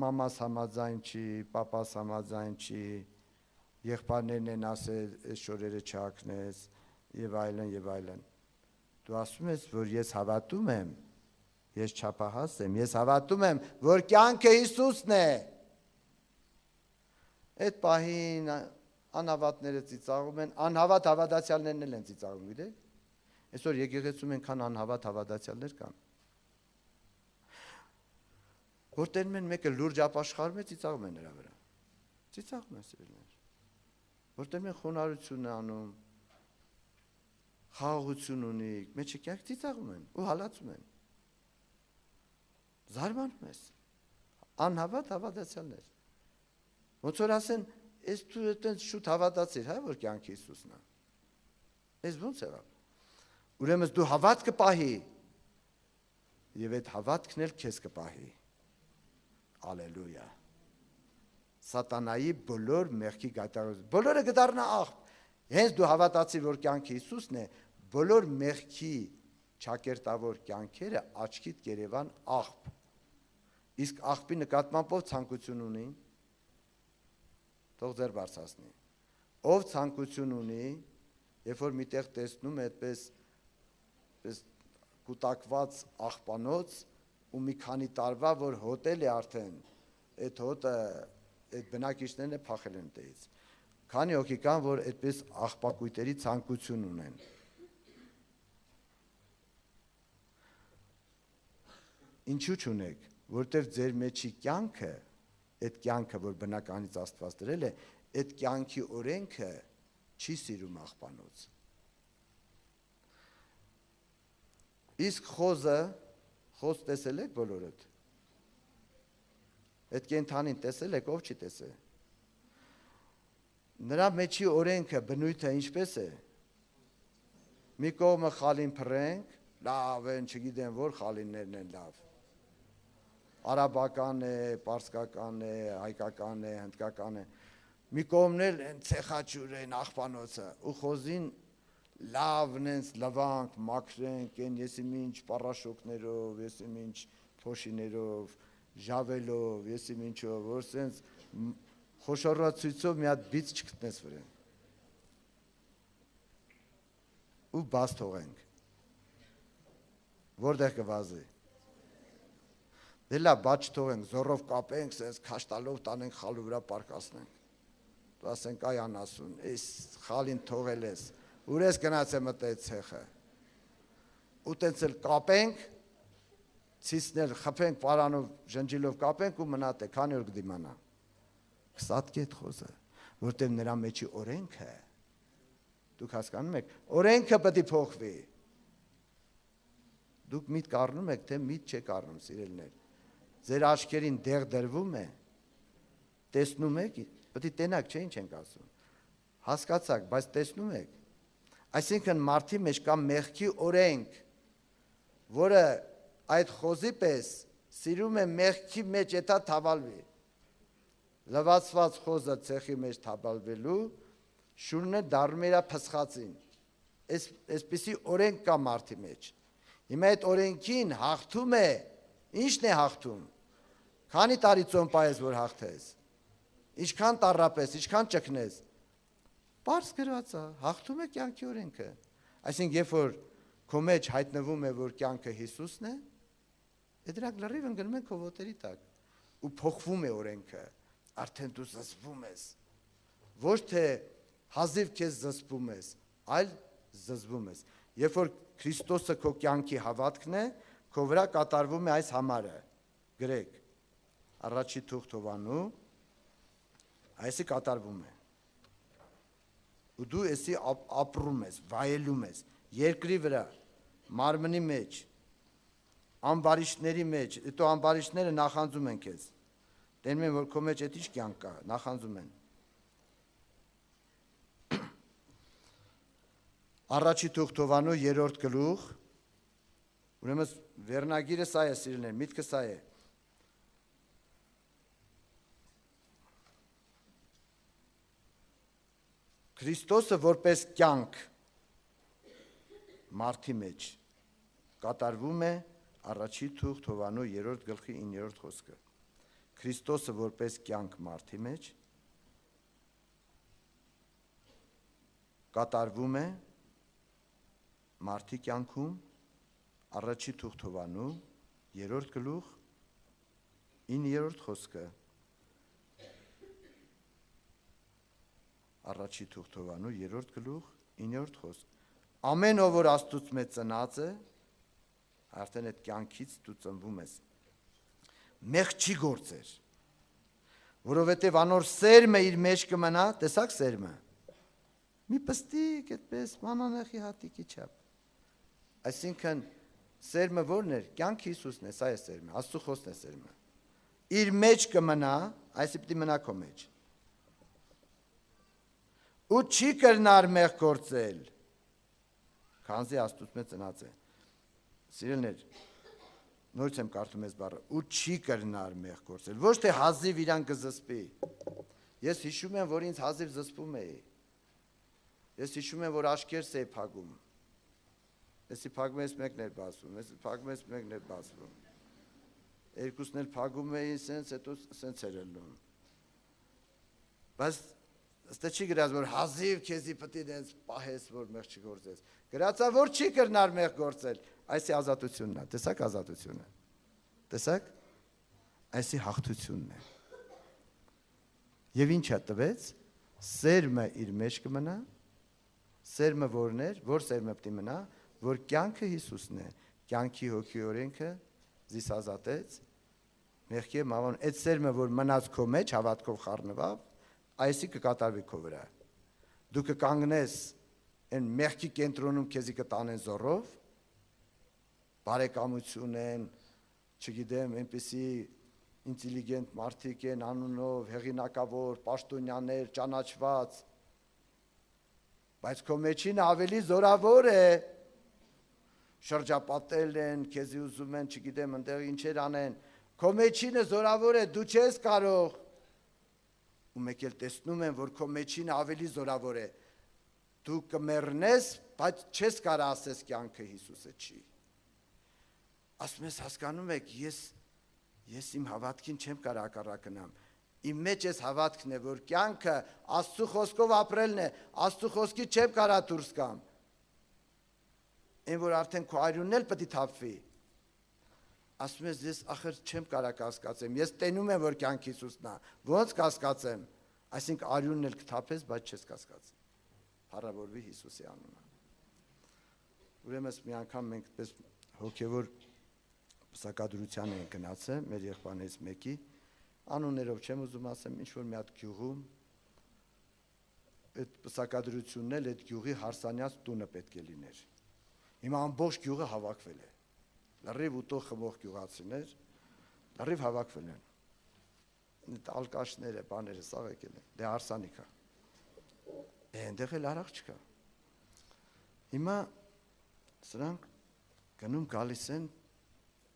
մամաս համաձայն չի, պապաս համաձայն չի, եղբայրներն են ասել, այս շորերը չհագնես եւ այլն եւ այլն։ Դու ասում ես, որ ես հավատում եմ, ես չափահաս եմ, ես հավատում եմ, որ կյանքը Հիսուսն է։ Այդ պահին անհավատները ծիծաղում են, անհավատ հավատացյալներն էլ են ծիծաղում, գիտեք։ Այսօր եկեղեցում այնքան անհավատ հավատացյալներ կան։ Որ տենում են մեկը լուրջ ապաշխարում է, ծիծաղում են նրա վրա։ Ծիծաղում են սիրելիներ։ Որ տենում են խոնարհություն է անում, խաղաղություն ունի, մեջը կյանք ծիծաղում են ու հալածում են։ Զարմանում ես։ Անհավատ հավատացյալներ։ Ոնց որ ասեն, ես դու այդպես շուտ հավատացիր, հա, որ կյանքի Հիսուսն է։ Ես ոնց եղավ։ Ուրեմն դու հավատ կպահի եւ այդ հավատքն էլ քեզ կպահի։ Ալելույա։ Սատանայի բոլոր մեղքի գայթակղությունները, բոլորը կդառնա աղբ։ Հենց դու հավատացիր, որ կյանքի Հիսուսն է, բոլոր մեղքի ճակերտավոր կյանքերը աչքիդ կերևան աղբ։ Իսկ աղբի նկատմամբ ով ցանկություն ունի։ Թող ձեր բարձրացնի։ Ով ցանկություն ունի, երբ որ միտեղ տեսնում է այդպես կուտակված աղբանոց ու մի քանի տարվա որ հոտել է արդեն, այդ հոտը այդ բնակիչներն է փախել են տեից։ Քանի հոգի կան, որ այդպես աղբակույտերի ցանկություն ունեն։ Ինչու չունեք, որտեղ ձեր մեջի կյանքը, այդ կյանքը, որ բնականից Աստված դրել է, այդ կյանքի օրենքը չի սիրում աղբանոց։ Իսկ խոզ տեսել եք բոլորդ։ Այդ կենդանին տեսել եք, ով չի տեսել։ Նրա մեջի օրենքը, բնույթը ինչպես է։ Մի կողմը խալին փռենք, լավ են, չգիտեմ որ խալիններն են լավ։ Արաբական է, պարսկական է, հայկական է, հնդկական է։ Մի կողմն էլ են ցեխաճուր են աղբանոցը ու խոզին լավն են լվանք, մաքրենք, են եսի ինչ պարաշոկներով, եսի ինչ փոշիներով, ժավելով, եսի ինչով, որ սենց խոշորացույցով մի հատ բիծ չգտնես վրան։ Ու բաց թողենք։ Որտեղ կվազի։ Դե լավ, բաց չթողենք, զորով կապենք, սենց քաշտալով տանենք խալու վրա պարկասնենք։ Դու ասենք այ անասուն, այս խալին թողել ես, ուր ես գնաց է մտել ցեխը։ Ու տենց էլ կապենք, ցիսնել խփենք պարանով, ժնջիլով կապենք ու մնաց է, քանի օր կդիմանա։ Կսատկի այդ խոզը, որտեղ նրա մեջի օրենքը, դուք հասկանում եք, օրենքը պետք է փոխվի։ Դուք միտք առնում եք, թե միտք չեք առնում, սիրելիներ։ Ձեր աչքերին դեղ դրվում է, տեսնում եք, պետք է տենակ, չէ՞ ինչ ենք ասում։ Հասկացաք, բայց տեսնում եք։ Այսինքն մարդի մեջ կա մեղքի օրենք, որը այդ խոզի պես սիրում է մեղքի մեջ էտա թավալվի։ Լվացված խոզը ցեխի մեջ թավալվելու շուրնը դառնում է փսխածին։ Այսպիսի օրենք կա մարդի մեջ։ Հիմա այդ օրենքին հաղթում է, ի՞նչն է հաղթում։ Քանի տարի ծոմ պայես որ հաղթես։ Ինչքան տառապես, ինչքան ճկնես։ Պարզ գրված է, հաղթում է կյանքի օրենքը։ Այսինքն երբ որ քո մեջ հայտնվում է որ կյանքը Հիսուսն է, դրանք լրիվ ընկնում են քո ոտերի տակ ու փոխվում է օրենքը, արդեն դու զսպում ես։ Ոչ թե հազիվ քեզ զսպում ես, այլ զսպում ես։ Երբ որ Քրիստոսը քո կյանքի հավատքն է, քո վրա կատարվում է այս համարը։ Գրեք, առաջի թուղթ Հովանու, այսի կատարվում է։ Ու դու էսի ապրում ես, վայելում ես, երկրի վրա, մարմնի մեջ, ամբարիշների մեջ, հետո ամբարիշները նախանձում են քեզ։ Տենում են, որ քո մեջ էդ ինչ կյանք կա, նախանձում են։ Առաջի թուղթ Հովանու 3-րդ գլուխ, ուրեմն վերնագիրը սա է, սիրելիներ, միտքը սա է։ Քրիստոսը որպես կյանք մարդի մեջ կատարվում է առաջի թուղթ Հովանու 3-րդ գլխի 9-րդ խոսքը։ Քրիստոսը որպես կյանք մարդի մեջ կատարվում է մարդի կյանքում առաջի թուղթ Հովանու 3-րդ գլուխ 9-րդ խոսքը։ Առաջի թուղթ Հովանու 3-րդ գլուխ 9-րդ խոսք։ Ամեն ով որ Աստծուց մեծ ծնած է, արդեն այդ կյանքից դու ծնվում ես։ Մեղք չի գործեր, որովհետև անոր սերմը իր մեջ կմնա, տեսակ սերմը։ Մի պստիկ այդպես մանանեխի հատիկի չափ։ Այսինքն սերմը ո՞րն է։ Կյանքը Հիսուսն է, սա է սերմը, Աստծո խոսքն է սերմը։ Իր մեջ կմնա, այսի պիտի մնա քո մեջ։ Ու չի կրնար մեղք գործել, քանզի Աստծուց մեծ ծնած է։ Սիրելիներ, նորից եմ կարդում այս բառը, ու չի կրնար մեղք գործել, ոչ թե հազիվ իրան կզսպի։ Ես հիշում եմ, որ ինձ հազիվ զսպում էի։ Ես հիշում եմ, որ աշկերս էի փակում։ Եսի փակում ես մեկն էր բացվում, եսի փակում ես մեկն էր բացվում։ Երկուսն էլ փակում էին սենց, հետո սենց էր ելնում։ Բայց Ստե չի գրած, որ հազիվ քեզի պտի դենց պահես, որ մեղ չգործես։ Գրածա, որ չի կրնար մեղ գործել, այսի ազատությունն է, տեսակ ազատությունը, տեսակ, այսի հաղթությունն է։ Եվ ինչ է տվեց, սերմը իր մեջ կմնա, սերմը որն էր, որ սերմը պտի մնա, որ կյանքը Հիսուսն է, կյանքի հոգի օրենքը զիս ազատեց, մեղքի մավան, այդ սերմը, որ մնաց քո մեջ, հավատքով խառնվավ, այսի կկատարվի քո վրա։ Դու կկանգնես այն մեղքի կենտրոնում քեզի կտանեն զորով, բարեկամություն են, չգիտեմ, այնպիսի ինտելիգենտ մարդիկ են անունով, հեղինակավոր, պաշտոնյաներ, ճանաչված, բայց քո մեջին ավելի զորավոր է, շրջապատել են, քեզի ուզում են, չգիտեմ, ընդեղ ինչեր անեն, քո մեջինը զորավոր է, դու չես կարող, ու մեկ էլ տեսնում են, որ քո մեջինը ավելի զորավոր է, դու կմեռնես, բայց չես կարող ասես կյանքը Հիսուսը չի։ Ասում ես հասկանում եք, ես իմ հավատքին չեմ կարող հակառակնամ։ Իմ մեջ էս հավատքն է, որ կյանքը Աստծո խոսքով ապրելն է, Աստծո խոսքի չեմ կարող դուրս գամ։ Այն որ արդեն քո արյունն էլ պետք է թափվի։ Ասում ես, ես ախր չեմ կարող կասկածեմ, ես տենում եմ, որ կյանք Հիսուսն է, ոնց կասկածեմ, այսինքն արյունն էլ կթափես, բայց չես կասկածի, փառավորվի Հիսուսի անունը։ Ուրեմն մի անգամ մենք այդպես հոգևոր պսակադրության ենք գնացել, մեր եղբայրներից մեկի, անուններով չեմ ուզում ասեմ, ինչ-որ մի հատ գյուղում, այդ պսակադրությունն էլ այդ գյուղի հարսանյաց տունը պետք է լիներ։ Հիմա ամբողջ գյուղը հավաքվել է։ Լրիվ ուտող խմող գյուղացիներ, լրիվ հավաքվել են։ Ալկաշները, բաները, սաղ եկել են, դե հարսանիք է։ Այնտեղ էլ արաղ չկա։ Հիմա սրանք գնում գալիս են,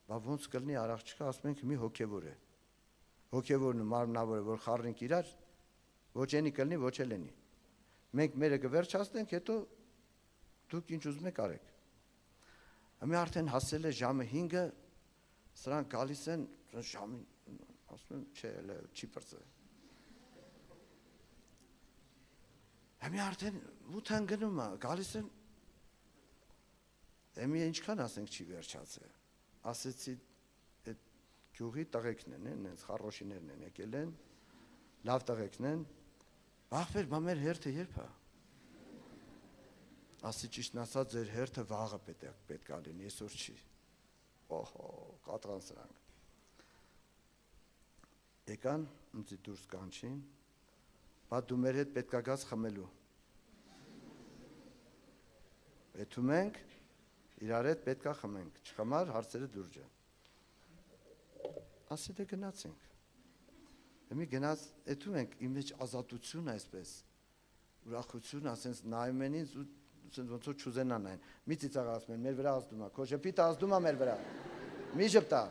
բա ոնց կլինի արաղ չկա, ասում ենք մի հոգևոր է։ Հոգևորն ու մարմնավորը, որ խառնենք իրար, ոչ ենի կլինի, ոչ էլ ենի։ Մենք մերը կվերջացնենք, հետո դուք ինչ ուզում եք արեք։ Ամի արդեն հասել է ժամը 5-ը, սրանք գալիս են, ժամին, ասում եմ, չէ, չի պրծը։ Ամի արդեն 8-ան գնում է, գալիս են, ամի ինչքան ասենք չի վերջացել, ասեցի, այդ գյուղի տղեկն են, նենց խառոշիներն են եկել են, լավ տղեկն են, բաղվեր, բա մեր հերթը երբ է։ Ասի ճիշտն ասած, ձեր հերթը վաղը պետք է լինի, այսօր չի։ Օհո, կատրան սրանք։ Եկան, ինձ դուրս կանչին, բա դու մեր հետ պետք է գաս խմելու։ Եթում ենք, իրար հետ պետք է խմենք, չխմար հարցերը դուրջ են։ Ասի դե գնացինք։ Հիմի գնաց, եթում ենք, իմ մեջ ազատություն այսպես, ուրախություն, ասենց նայում են ինձ ու ոնց որ չուզենան այն։ Մի ծիծաղ ասում են, մեր վրա ազդում է, քո ժպիտը ազդում է մեր վրա։ Մի ժպտա։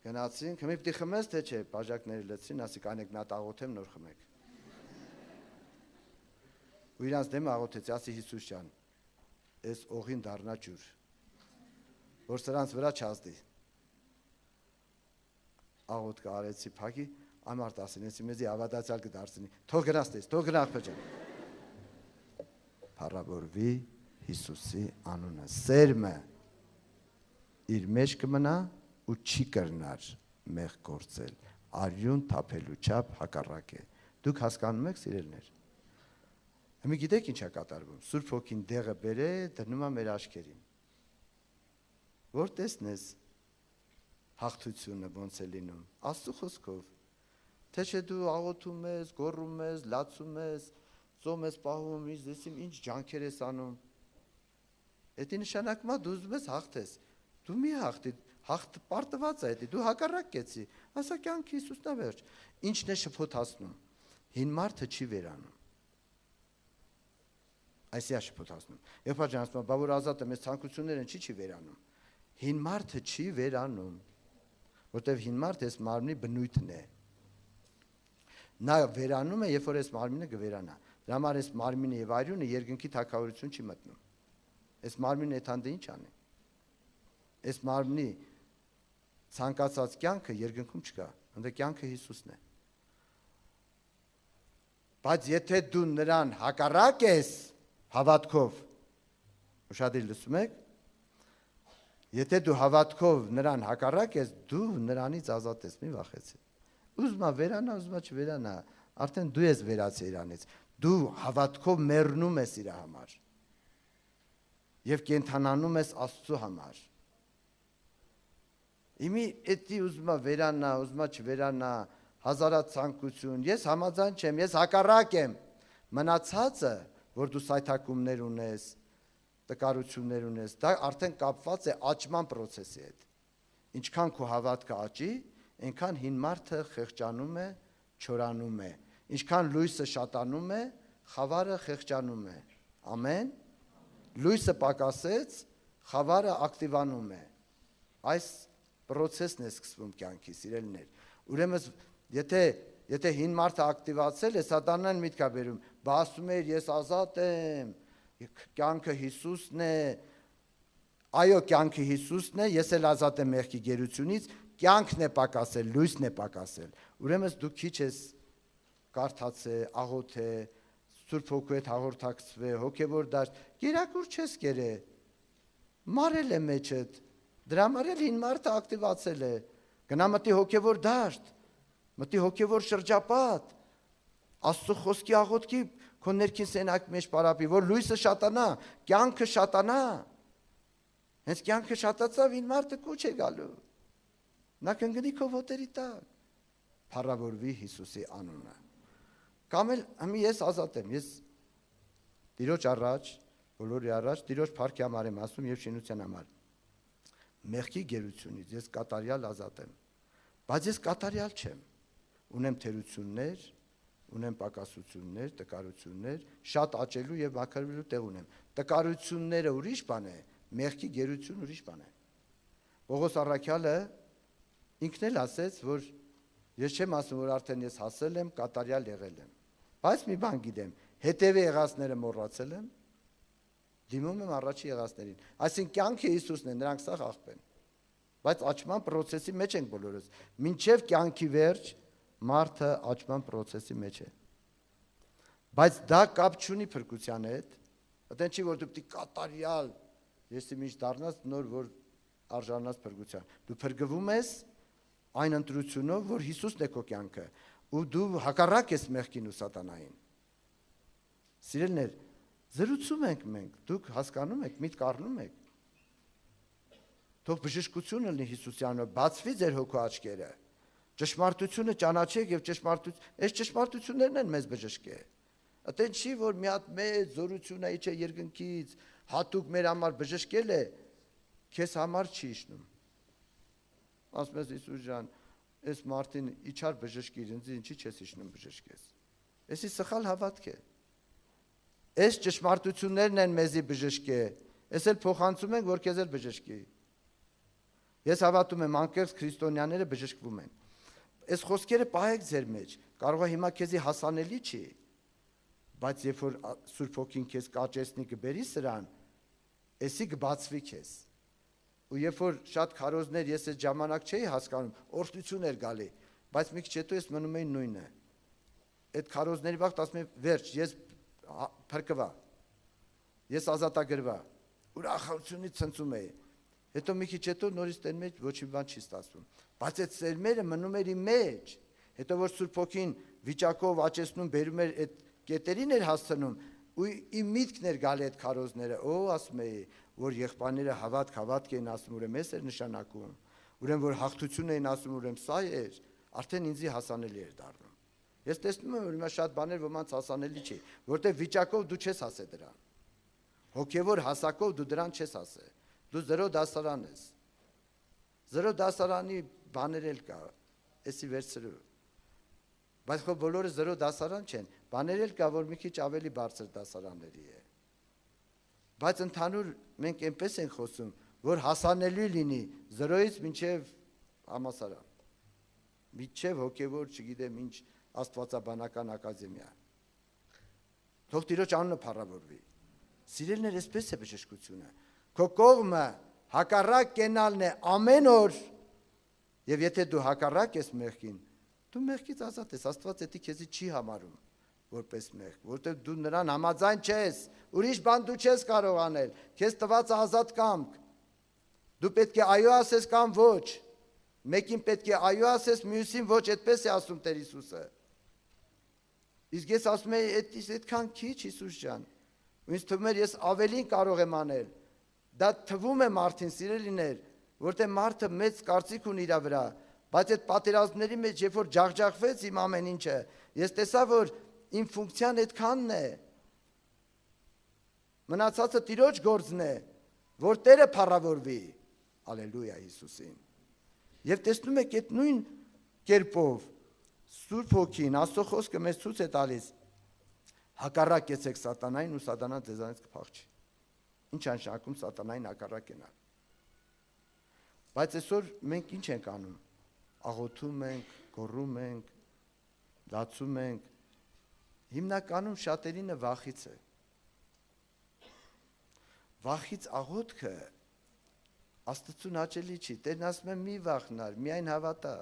Գնացինք, հիմի պիտի խմես, թե չէ, բաժակները լցրին, ասի կանեք մի հատ աղոթեմ, նոր խմեք։ Ու իրանց դեմը աղոթեցի, ասի Հիսուս ջան, այս օղին դառնա ջուր, որ սրանց վրա չազդի։ Աղոթքը արեցի փակի, ամարտ ասին, ես մեզի ավադացյալ կդարձնի, թող գնաս տես, թող գնա աղբեջան։ Փառավորվի Հիսուսի անունը, սերմը իր մեջ կմնա ու չի կրնար մեղ գործել, արյուն թափելու չափ հակառակ է։ Դուք հասկանում եք, սիրելիներ։ Հիմա գիտեք ինչ է կատարվում։ Սուրբ Հոգին դեղը բերե, դնում է մեր աչքերին։ Որ տեսնես հաղթությունը ոնց է լինում, Աստծո խոսքով։ Թե չէ դու աղոթում ես, գոռում ես, լացում ես, ծոմ ես պահում, ինչ ջանքեր ես անում։ Դա նշանակում է դու ուզում ես հաղթես։ Դու մի հաղթի, հաղթ պարտված է դա, դու հակառակ կեցի։ Ասա կյանքի Հիսուսն է վերջ։ Ինչն է շփոթացնում։ Հին մարդը չի վերանում։ Այսի է շփոթացնում։ Եփա ջան ասում, բա որ ազատ եմ, ես ցանկություններն չի վերանում։ Հին մարդը չի վերանում, որտեվ հին մարդը այս մարմնի բնույթն է։ Նա վերանում է, երբ որ այս մարմինը կվերանա։ Դրա համար այս մարմինը եւ արյունը երկնքի թագավորություն չի մտնում։ Այս մարմինը եթանդը ինչ անի։ Այս մարմնի ցանկացած կյանքը երկնքում չկա, ընդ կյանքը Հիսուսն է։ Բայց եթե դու նրան հակառակ ես հավատքով, ուշադիր լսում եք, եթե դու հավատքով նրան հակառակ ես, դու նրանից ազատ ես, մի վախեցի։ Ուզում է վերանա, ուզում է չվերանա, արդեն դու ես վերացել իրանից, դու հավատքով մեռնում ես իր համար և կենթանանում ես Աստծո համար։ Իմի էդի ուզում է վերանա, ուզում է չվերանա, հազարատ ցանկություն, ես համաձայն չեմ, ես հակառակ եմ, մնացածը, որ դու սայթակումներ ունես, տկարություններ ունես, դա արդեն կապված է աճման պրոցեսի հետ։ Ինչքան քո հավատքը աճի, այնքան հին մարդը խեղճանում է, չորանում է։ Ինչքան լույսը շատանում է, խավարը խեղճանում է։ Ամեն։ Լույսը պակասեց, խավարը ակտիվանում է։ Այս պրոցեսն է սկսվում կյանքի, սիրելիներ։ Ուրեմն եթե հին մարդը ակտիվացել է, սատանան միտք է բերում, բա ասում էր ես ազատ եմ, կյանքը Հիսուսն է, այո կյանքը Հիսուսն է, ես էլ ազատ եմ մեղքի գերությունից, կյանքն է պակասել, լույսն է պակասել, ուրեմն դու քիչ ես կարդացել, աղոթել, Սուրբ Հոգու հետ հաղորդակցվել, հոգևոր դաշտ, կերակուր չես կերել, մարել է մեջդ, դրա համար էլ հին մարդը ակտիվացել է, գնա մտի հոգևոր դաշտ, մտի հոգևոր շրջապատ, Աստծո խոսքի աղոթքի քո ներքին սենյակի մեջ պարապի, որ լույսը շատանա, կյանքը շատանա։ Հենց կյանքը շատացավ, հին մարդը կուչ է գալու։ Նա կընկնի քո ոտերի տակ։ Փառավորվի Հիսուսի անունը։ Կամ էլ ես ազատ եմ, ես Տիրոջ առաջ, բոլորի առաջ, Տիրոջ փառքի համար եմ ասում եւ շինության համար։ Մեղքի գերությունից ես կատարյալ ազատ եմ, բայց ես կատարյալ չեմ։ Ունեմ թերություններ, ունեմ պակասություններ, տկարություններ, շատ աճելու եւ մաքրվելու տեղ ունեմ։ Տկարությունները ուրիշ բան է, մեղքի գերություն ուրիշ բան է։ Պողոս առաքյալը ինքն էլ ասեց, որ ես չեմ ասում, որ արդեն ես հասել եմ, կատարյալ եղել եմ։ Բայց մի բան գիտեմ, հետևի եղածները մոռացել եմ, դիմում եմ առաջի եղածներին։ Այսինքն կյանքը Հիսուսն է, նրանք սա աղբեն։ Բայց աճման պրոցեսի մեջ ենք բոլորս։ Մինչև կյանքի վերջ մարդը աճման պրոցեսի մեջ է։ Բայց դա կապ չունի փրկության հետ, այդեն չի, որ դու պիտի կատարյալ, ես ինչ դառնաս նոր, որ արժանաս փրկության։ Դու փրկվում ես այն ընտրությունով, որ Հիսուսն է քո կյանքը, ու դու հակառակ ես մեղքին ու սատանային։ Սիրելիներ, զրուցում ենք մենք, դուք հասկանում եք, միտք առնում եք։ Թող բժշկությունը լինի Հիսուսյանով, բացվի ձեր հոգու աչքերը։ Ճշմարտությունը ճանաչեք եւ այս ճշմարտություններն են մեզ բժշկե։ Այդեն չի որ մի հատ մեծ զորություն է իջե երկնքից, հատուկ մեր համար բժշկել է, քեզ համար չի իշնում։ Ասում ես Հիսուս ջան, այս մարդին իջար բժշկիր, ինձ ինչի չես իշնում բժշկես։ Էսի սխալ հավատք է։ Այս ճշմարտություններն են մեզի բժշկե։ Ես էլ փոխանցում ենք, որ քեզ էլ բժշկի։ Ես հավատում եմ, անկեղծ քրիստոնյաները բժշկվում են։ Այս խոսքերը պահեք ձեր մեջ։ Կարող է հիմա քեզի հասանելի չի, բայց երբ որ Սուրբ Հոգին քեզ կաճեցնի կբերի սրան, էսի կբացվի քեզ։ Ու երբ որ շատ քարոզներ ես այդ ժամանակ չէի հասկանում, օրհնություն էր գալի, բայց մի քիչ հետո ես մնում էի նույնը։ Այդ քարոզների վաղ ասում եմ, վերջ, ես փրկվա։ Ես ազատագրվա։ Ուրախությունից ցնծում էի։ Հետո մի քիչ հետո նորից տեն մեջ ոչ մի բան չի ստացվում։ Բայց այդ սերմերը մնում էր իմ մեջ։ Հետո որ Սուրբ Հոգին վիճակով աճեցնում, բերում էր այդ կետերին էր հասցնում, ու իմ միտքն էր գալի այդ քարոզները, ասում էի, որ եղբայրները հավատք էին ասում, ուրեմն էս էր նշանակում, ուրեմն որ հաղթություն էին ասում, ուրեմն սա էր, արդեն ինձի հասանելի էր դառնում։ Ես տեսնում եմ, որ հիմա շատ բաներ ոմանց հասանելի չի, որտեղ վիճակով դու չես ասե դրան։ Հոգևոր հասակով դու դրան չես ասե։ Դու 0 դասարան ես։ 0 դասարանի բաներ էլ կա, էսի վերցրու։ Բայց խո բոլորը 0 դասարան չեն, բաներ էլ կա, որ մի քիչ ավելի բարձր դասարանների է։ Բայց ընդհանուր մենք այնպես ենք խոսում, որ հասանելի լինի 0-ից մինչև համալսարան, մինչև հոգևոր, չգիտեմ ինչ, աստվածաբանական ակադեմիա։ Թող Տիրոջ անունը փառավորվի։ Սիրելիներ, այսպես է բժշկությունը։ Քո կողմը հակառակ կենալն է ամեն օր, եւ եթե դու հակառակ ես մեղքին, դու մեղքից ազատ ես, Աստված էդի քեզի չի համարում որպես մեղք, որտեղ դու նրան համաձայն չես, ուրիշ բան դու չես կարող անել, քեզ տված ազատ կամք։ Դու պետք է այո ասես կամ ոչ։ Մեկին պետք է այո ասես, մյուսին ոչ, այդպես է ասում Տեր Հիսուսը։ Իսկ ես ասում եմ, այդքան քիչ Հիսուս ջան։ Ու ինձ թվում էր ես ավելին կարող եմ անել։ Դա թվում է մարդին, սիրելիներ, որտեղ մարդը մեծ կարծիք ունի իր վրա, բայց այդ պատերազմների մեջ երբ որ ջախջախվեց իմ ամեն ինչը, ես տեսա, որ իմ ֆունկցիան այդքանն է։ Մնացածը Տիրոջ գործն է, որ Տերը փառավորվի։ Ալելույա Հիսուսին։ Եվ տեսնում եք այդ նույն կերպով Սուրբ Հոգին, Աստծո խոսքը մեզ ցույց է տալիս. հակառակեցեք սատանային ու սատանան ձեզանից կփախչի։ Ինչ անշանակում սատանային հակառակ գնալ։ Բայց այսօր մենք ինչ ենք անում։ Աղոթում ենք, գոռում ենք, լացում ենք։ Հիմնականում շատերինը վախից է։ Վախից աղոթքը Աստծուն հաճելի չի։ Տերն ասում է մի վախնար, միայն հավատա։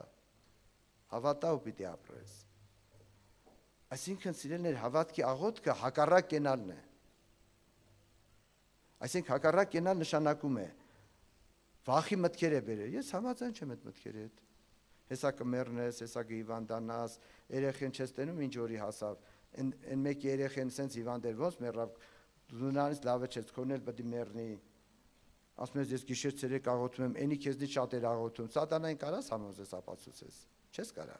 Հավատա ու պիտի ապրես։ Այսինքն սիրելիներ, հավատքի աղոթքը հակառակ կենալն է։ Այսինքն հակառակ կենալ նշանակում է վախի մտքեր է բերել։ Ես համաձայն չեմ այդ մտքերի հետ։ Հեսա կմեռնես, հեսա կհիվանդանաս, երեխեն չես տենում ինչ օրի հասավ։ Այն մեկի երեխեն սենց հիվանդ էր, ոնց մեռավ, դու նրանից լավը չես, քոնն էլ պետք է մեռնի։ Ասում ես ես գիշեր ցերեկ աղոթում եմ, էնի քեզնից շատ էր աղոթում։ Սատանային կարաս համոզես ապացուցես։ Չես կարա։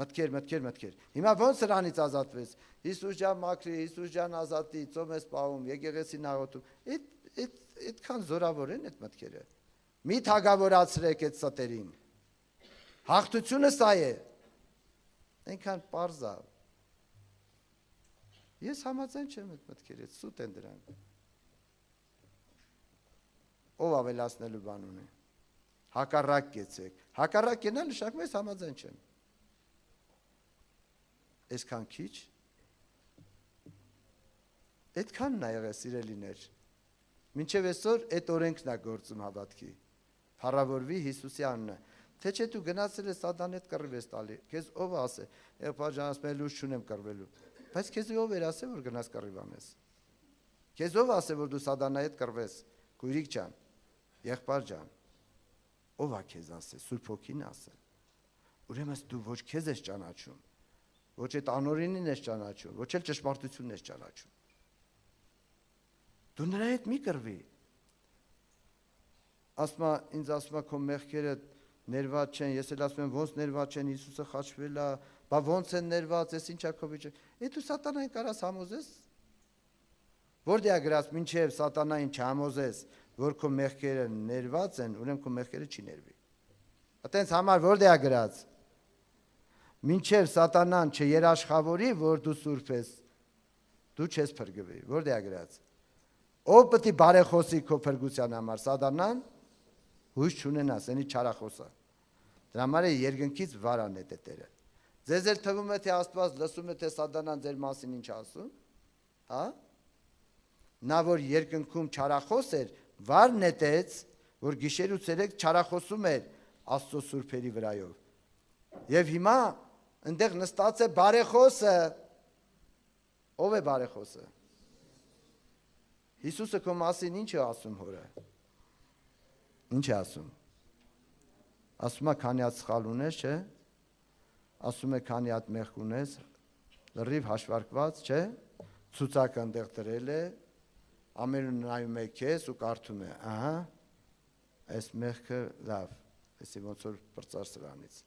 Մտքեր։ Հիմա ոնց սրանից ազատվես։ Հիսուս ջան մաքրի, Հիսուս ջան ազատի, ծոմ ես պահում, եկեղեցին աղոթում։ Այդքան զորավոր են այդ մտքերը։ Մի թագավորացրեք այդ ստերին։ Հաղթությունը սա է։ Այնքան պարզ է։ Ես համաձայն չեմ այդ մտքերի հետ, սուտ են դրանք։ Ով ավելացնելու բան ունի։ Հակառակ կեցեք։ Հակառակ կենալ նշանակում է համաձայն չեմ։ Այսքան քիչ։ Այդքանն է եղել սիրելիներ։ Մինչև այսօր այդ օրենքն է գործում հավատքի։ Փառավորվի Հիսուսի անունը։ Թե չէ դու գնացել ես սատանի հետ կռիվ ես տալի։ Քեզ ով ասե, եղբայր ջան, ասում եմ լույս չունեմ կռվելու։ Բայց քեզ ով էր ասել, որ գնաս կռիվ անես։ Քեզ ով ասել, որ դու սատանայի հետ կռվես։ Գույրիկ ջան, եղբայր ջան, ով է քեզ ասել, Սուրբ Հոգին ասել։ Ուրեմն դու ոչ քեզ ես ճանաչում, ոչ այդ անօրինին ես ճանաչում, ոչ էլ ճշմարտությունն ես ճանաչում։ Դու նրա հետ մի կռվի։ ասում է, ինձ ասում է, քո մեղքերը ներված չեն, ես էլ ասում եմ, ոնց ներված չեն, Հիսուսը խաչվել է, բա ոնց են ներված, ես ինչա քո վիճը։ Դու սատանային կարաս համոզես։ Որտե՞ղ է գրած, մինչև սատանային չհամոզես, որ քո մեղքերը ներված են, ուրեմն քո մեղքերը չի ներվի։ Այտենց համար որտե՞ղ է գրած։ Մինչև սատանան չերաշխավորի, որ դու սուրբ ես, դու չես փրկվի։ Որտե՞ղ է գրած։ Ով պետք է բարեխոսի քո փրկության համար, սատանան հույս չունենա, սենի չարախոսա։ Դրա համար է երկնքից վարան է տերը։ Ձեզ էլ թվում է թե Աստված լսում է թե սատանան ձեր մասին ինչ ասում, հա? Նա որ երկնքում չարախոս էր, վար նետեց, որ գիշեր ու ցերեկ չարախոսում էր Աստծո սուրբերի վրայով։ Եվ հիմա այնտեղ նստած է բարեխոսը։ Ով է բարեխոսը։ Հիսուսը քո մասին ինչ է ասում հորը։ Ինչ է ասում։ Ասում է քանի հատ սխալ ունես, չէ։ Ասում է քանի հատ մեղք ունես, լրիվ հաշվարկված, չէ։ Ցուցակը այնտեղ դրել է, ամենը նայում է քեզ ու կարդում է, ահա, այս մեղքը լավ, էսի ոնց որ բրծար սրանից։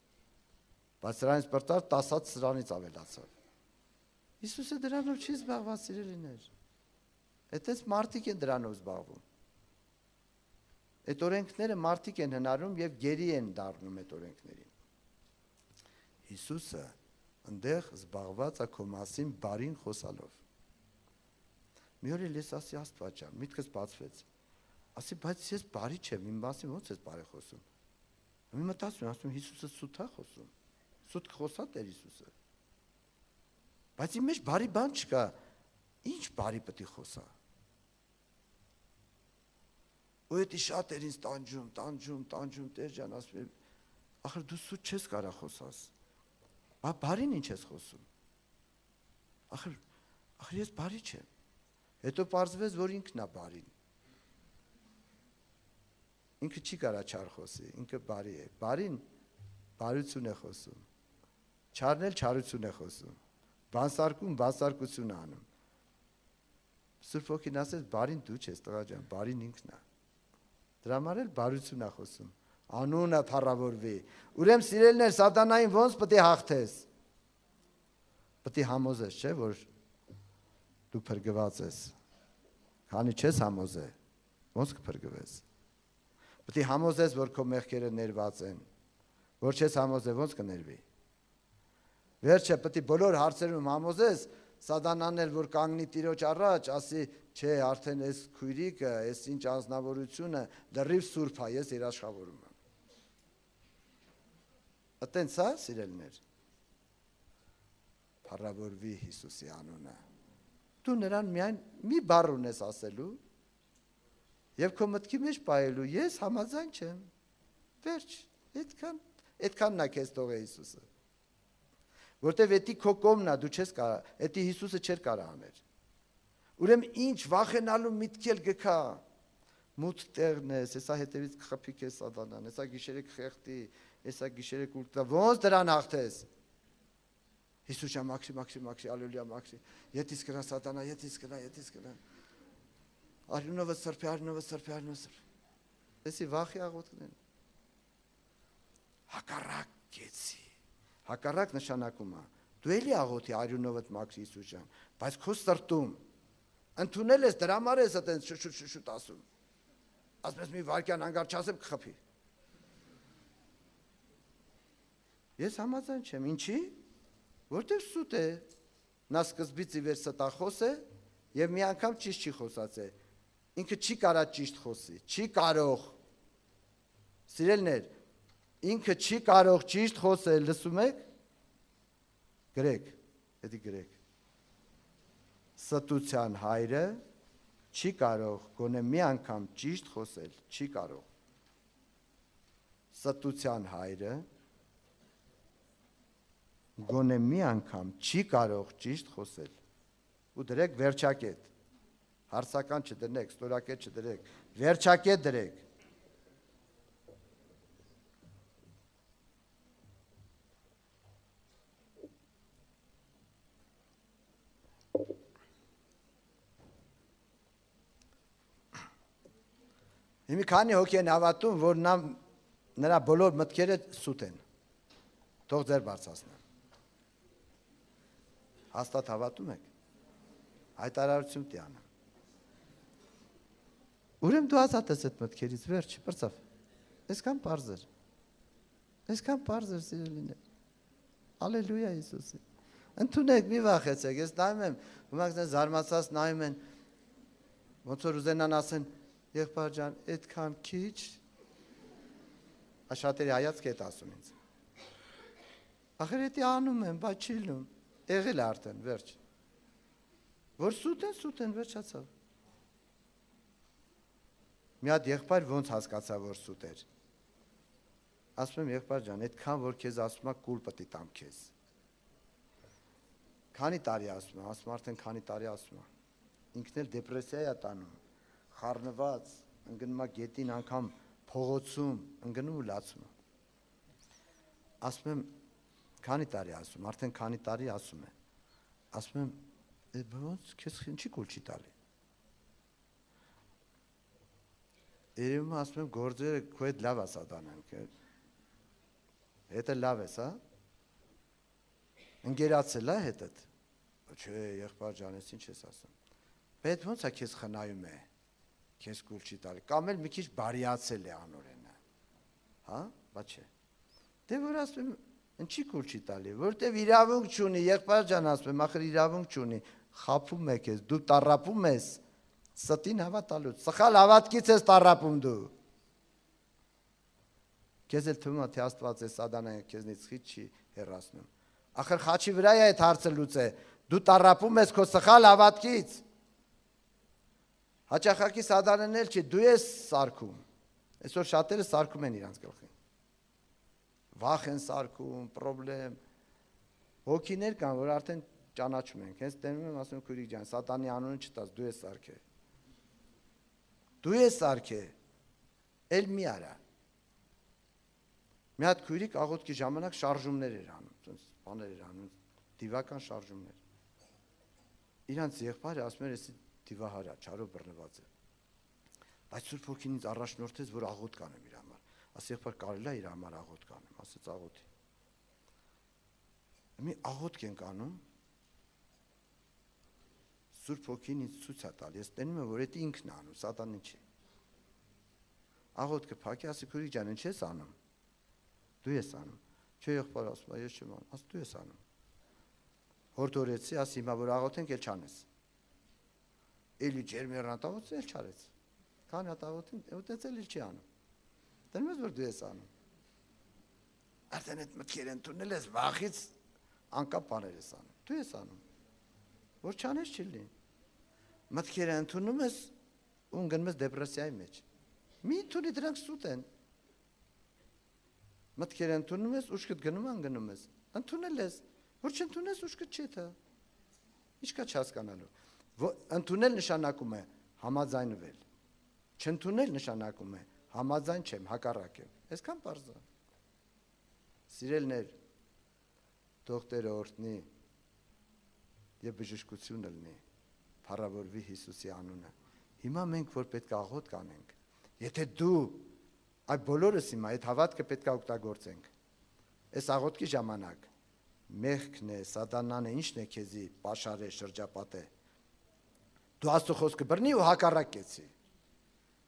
Բայց սրանից բրծար 10 հատ սրանից ավելացավ։ Հիսուսը դրանով չի զբաղված, սիրելիներ։ Այդպես մարդիկ են դրանով զբաղվում։ Այդ օրենքները մարդիկ են հնարում եւ գերի են դառնում այդ օրենքներին։ Հիսուսը այնտեղ զբաղված է քո մասին բարին խոսալով։ Մի օր էլ ես ասի Աստված ջան, միտքս բացվեց։ Ասի, բայց ես բարի չեմ, իմ մասին ո՞նց ես բարի խոսում։ Մի մտածում եմ, ասում Հիսուսը սուտ է խոսում։ Սուտ խոսա Տեր Հիսուսը։ Բայց իմ մեջ բարի բան չկա։ Ինչ բարի պետք է խոսա։ Ու դա շատ էր ինձ տանջում, Տեր ջան, ասում եմ, ախր դու սուտ չես կարող խոսաս։ Բա բարին ինչ ես խոսում։ Ախր ես բարի չեմ։ Հետո պարզվեց, որ ինքն է բարին։ Ինքը չի կարա չար խոսի, ինքը բարի է։ Բարին բարություն է խոսում։ Չարն էլ չարություն է խոսում։ Բանսարկում բանսարկություն է անում։ Սուրբ Հոգին ասեց, բարին դու չես, տղա ջան, բարին ինքն է։ Դրա համար էլ բարություն է խոսում։ Անունը փառավորվի։ Ուրեմն սիրելիներ, սատանային ոնց պետք է հաղթես։ Պետք է համոզես, չէ՞, որ դու փրկված ես։ Քանի չես համոզե, ոնց կփրկվես։ Պետք է համոզես, որ քո մեղքերը ներված են։ Որ չես համոզե, ոնց կներվի։ Վերջը պետք է բոլոր հարցերում համոզես, սատանան էլ որ կանգնի Տիրոջ առաջ, ասի, չէ, արդեն այս քույրիկը, այս ինչ անձնավորությունը լրիվ սուրբ է, ես երաշխավորում եմ։ Այտենց է, սիրելիներ։ Փառավորվի Հիսուսի անունը։ Դու նրան միայն մի բառ ունես ասելու եւ քո մտքի մեջ պայելու, ես համաձայն չեմ։ Վերջ, այդքանն է քեզ թողե Հիսուսը։ Որտեվ էդի քո կողմն է, դու չես կարող, էդի Հիսուսը չէր կարող անել։ Ուրեմն ինչ վախենալու միտք էլ գքա։ Մութ տեղն ես, հեսա հետևից կխփի քեզ սատանան, հեսա գիշերը կխեղդի, հեսա գիշերը կուլտա, ոնց դրան հաղթես։ Հիսուսը մաքսի, ալելույա մաքսի։ Ետից կնա սատանա, ետից կնա։ Արյունովը սրբի։ Էսի վախի աղոթքն են։ Հակառակեցի։ Հակառակ նշանակում է։ Դու էլի աղոթի արյունովդ մաքսի Հիսուս ջան, բայց քո սրտում ընդունել ես դրա համար ես այտենց շուտ ասում։ Ասում ես մի վարքյան անգար չասեմ կխփի։ Ես համաձայն չեմ, ինչի՞։ Որտեղ սուտ է։ Նա սկզբից ի վեր ստախոս է եւ մի անգամ ճիշտ չի խոսացել։ Ինքը չի կարա ճիշտ խոսի, չի կարող։ Սիրելիներ, ինքը չի կարող ճիշտ խոսել, լսում եք։ Գրեք, էդի գրեք։ Ստության հայրը չի կարող գոնե մի անգամ ճիշտ խոսել, չի կարող։ Ստության հայրը գոնե մի անգամ չի կարող ճիշտ խոսել։ Ու դրեք վերջակետ։ Հարցական չդնեք, ստորակետ չդրեք, վերջակետ դրեք։ Հիմի քանի հոգի են հավատում, որ նրա բոլոր մտքերը սուտ են։ Թող ձեր բարձրացնեմ։ Հաստատ հավատում եք։ Հայտարարություն տիանը։ Ուրեմն դու ազատ ես այդ մտքերից, վերջ, բրծավ։ Այսքան պարզ էր։ Այսքան պարզ էր, սիրելիներ։ Ալելույա Հիսուսի։ Ընդունեք, մի վախեցեք, ես նայում եմ, ոմանք զարմացած նայում են, ոնց որ ուզենան ասեն, եղբայր ջան, այդքան քիչ, շատերի հայացք է ասում ինձ։ Ախր էդի անում եմ, բայց չի լում, եղել է արդեն, վերջ։ Որ սուտ են, վերջացավ։ Մի հատ եղբայր ոնց հասկացա, որ սուտ էր։ Ասում եմ, եղբայր ջան, այդքան որ քեզ ասում է, կուլ պտի տամ քեզ։ Քանի տարի ասում է, ասում արդեն քանի տարի ասում է։ Ինքն էլ դեպրեսիա է տանում, խառնված, ընկնում է գետին անգամ փողոցում, ընկնում ու լացում է։ Ասում եմ, քանի տարի ասում, արդեն քանի տարի ասում է։ Ասում եմ, ոնց քեզ ինչի կուլ չի տալի։ Երևում ասում եմ, գործերը քո հետ լավ է սատանան։ Հետը լավ ես, հա։ Ընկերացել է հետդ։ Չէ, եղբայր ջան, ես ինչ ես ասում։ Բայց ոնց է քեզ խնայում է։ Քեզ կուլ չի տալի։ Կամ էլ մի քիչ բարիացել է անօրենը։ Հա, բա չէ։ Դե որ ասում եմ, ինչի կուլ չի տալի, որտեվ իրավունք չունի, եղբայր ջան ասում եմ, ախր իրավունք չունի, խափում է քեզ, դու տառապում ես, ստին հավատալուց, սխալ հավատքից ես տառապում դու։ Քեզ էլ թվում է, թե Աստված է սատանան քեզնից խիտ չի հեռացնում։ Ախր խաչի վրա է այդ հարցը լուծե, դու տառապում ես քո սխալ հավատքից։ Հաճախակի սատանան էլ չի, դու ես սարքում։ Այսօր շատերը սարքում են իրանց գլխին։ Վախ են սարքում, պրոբլեմ։ Հոգիներ կան, որ արդեն ճանաչում ենք։ Հենց տենում եմ, ասում եմ, քույրիկ ջան, սատանի անունը չտաս, դու ես սարքե։ Դու ես սարքե։ Էլ մի արա։ Մի հատ քույրիկ աղոթքի ժամանակ շարժումներ էր անում, բաներ էր անում, դիվական շարժումներ։ Իրանց եղբայրը ասում էր, էսի դիվահարա, չարով բռնված է։ Բայց Սուրբ Հոգին ինձ առաջնորդեց, որ աղոթք կանեմ իր համար։ Ասի եղբայր կարելի է իր համար աղոթք կանեմ, ասեց աղոթի։ Մի աղոթք ենք անում։ Սուրբ Հոգին ինձ ցույց է տալ, ես տենում եմ, որ դա ինքն է անում, սատանին չի։ Աղոթքը փակի, ասի քույրիկ ջան, ինչ ես անում։ Դու ես անում։ Չէ, եղբայր ասում, ես չեմ անում, ասի դու ես անում։ Հորդորեցի, ասի հիմա որ աղոթենք, էլ չանես։ Էլի ջերմեռան աղոթեց, էլ չարեց։ Քանի հատ աղոթին, ուտեցել էլ չի անում։ Դնում ես, որ դու ես անում։ Արդեն այդ մտքեր ընդունել ես, վախից անկապ բաներ ես անում։ Դու ես անում։ Որ չանես չի լինի։ Մտքերը ընդունում ես ու ընկնում ես դեպրեսիայի մեջ։ Մի ընդունի դրանք սուտ են։ Մտքերը ընդունում ես, ուշքդ գնում անգնում ես։ Ընդունել ես, որ չընդունես ուշքդ չի թա։ Ինչ կա չհասկանալու։ Ընդունել նշանակում է համաձայնվել։ Չընդունել նշանակում է համաձայն չեմ, հակառակ եմ։ Այսքան պարզ է։ Սիրելներ, թող Տերը օրհնի եւ բժշկություն լինի, փառավորվի Հիսուսի անունը։ Հիմա մենք որ պետք է աղոթք անենք, եթե դու այդ բոլորս հիմա այդ հավատքը պետք է օգտագործենք։ Այս աղոթքի ժամանակ մեղքն է, սատանան է, ինչն է քեզի պաշարե շրջապատե։ Դու Աստծո խոսքը բռնի ու հակառակեցի։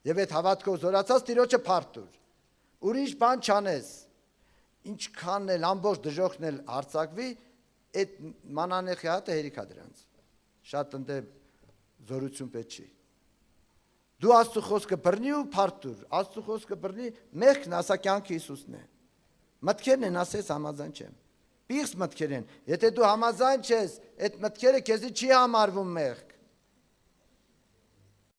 Եվ այդ հավատքով զորացած Տիրոջը փառք տուր։ Ուրիշ բան չանես։ Ինչքան էլ ամբողջ դժոխքն էլ հարցակվի, այդ մանանեխի հատը հերիքա դրանց։ Շատ ընդ զորություն պետք չի։ Դու Աստծո խոսքը բռնի ու փառք տուր։ Աստծո խոսքը բռնի, մեղքն ասա կյանքը Հիսուսն է։ Մտքերն են ասես համաձայն չեմ։ Պիղծ մտքեր են։ Եթե դու համաձայն չես, այդ մտքերը քեզի չի համարվում մեղք։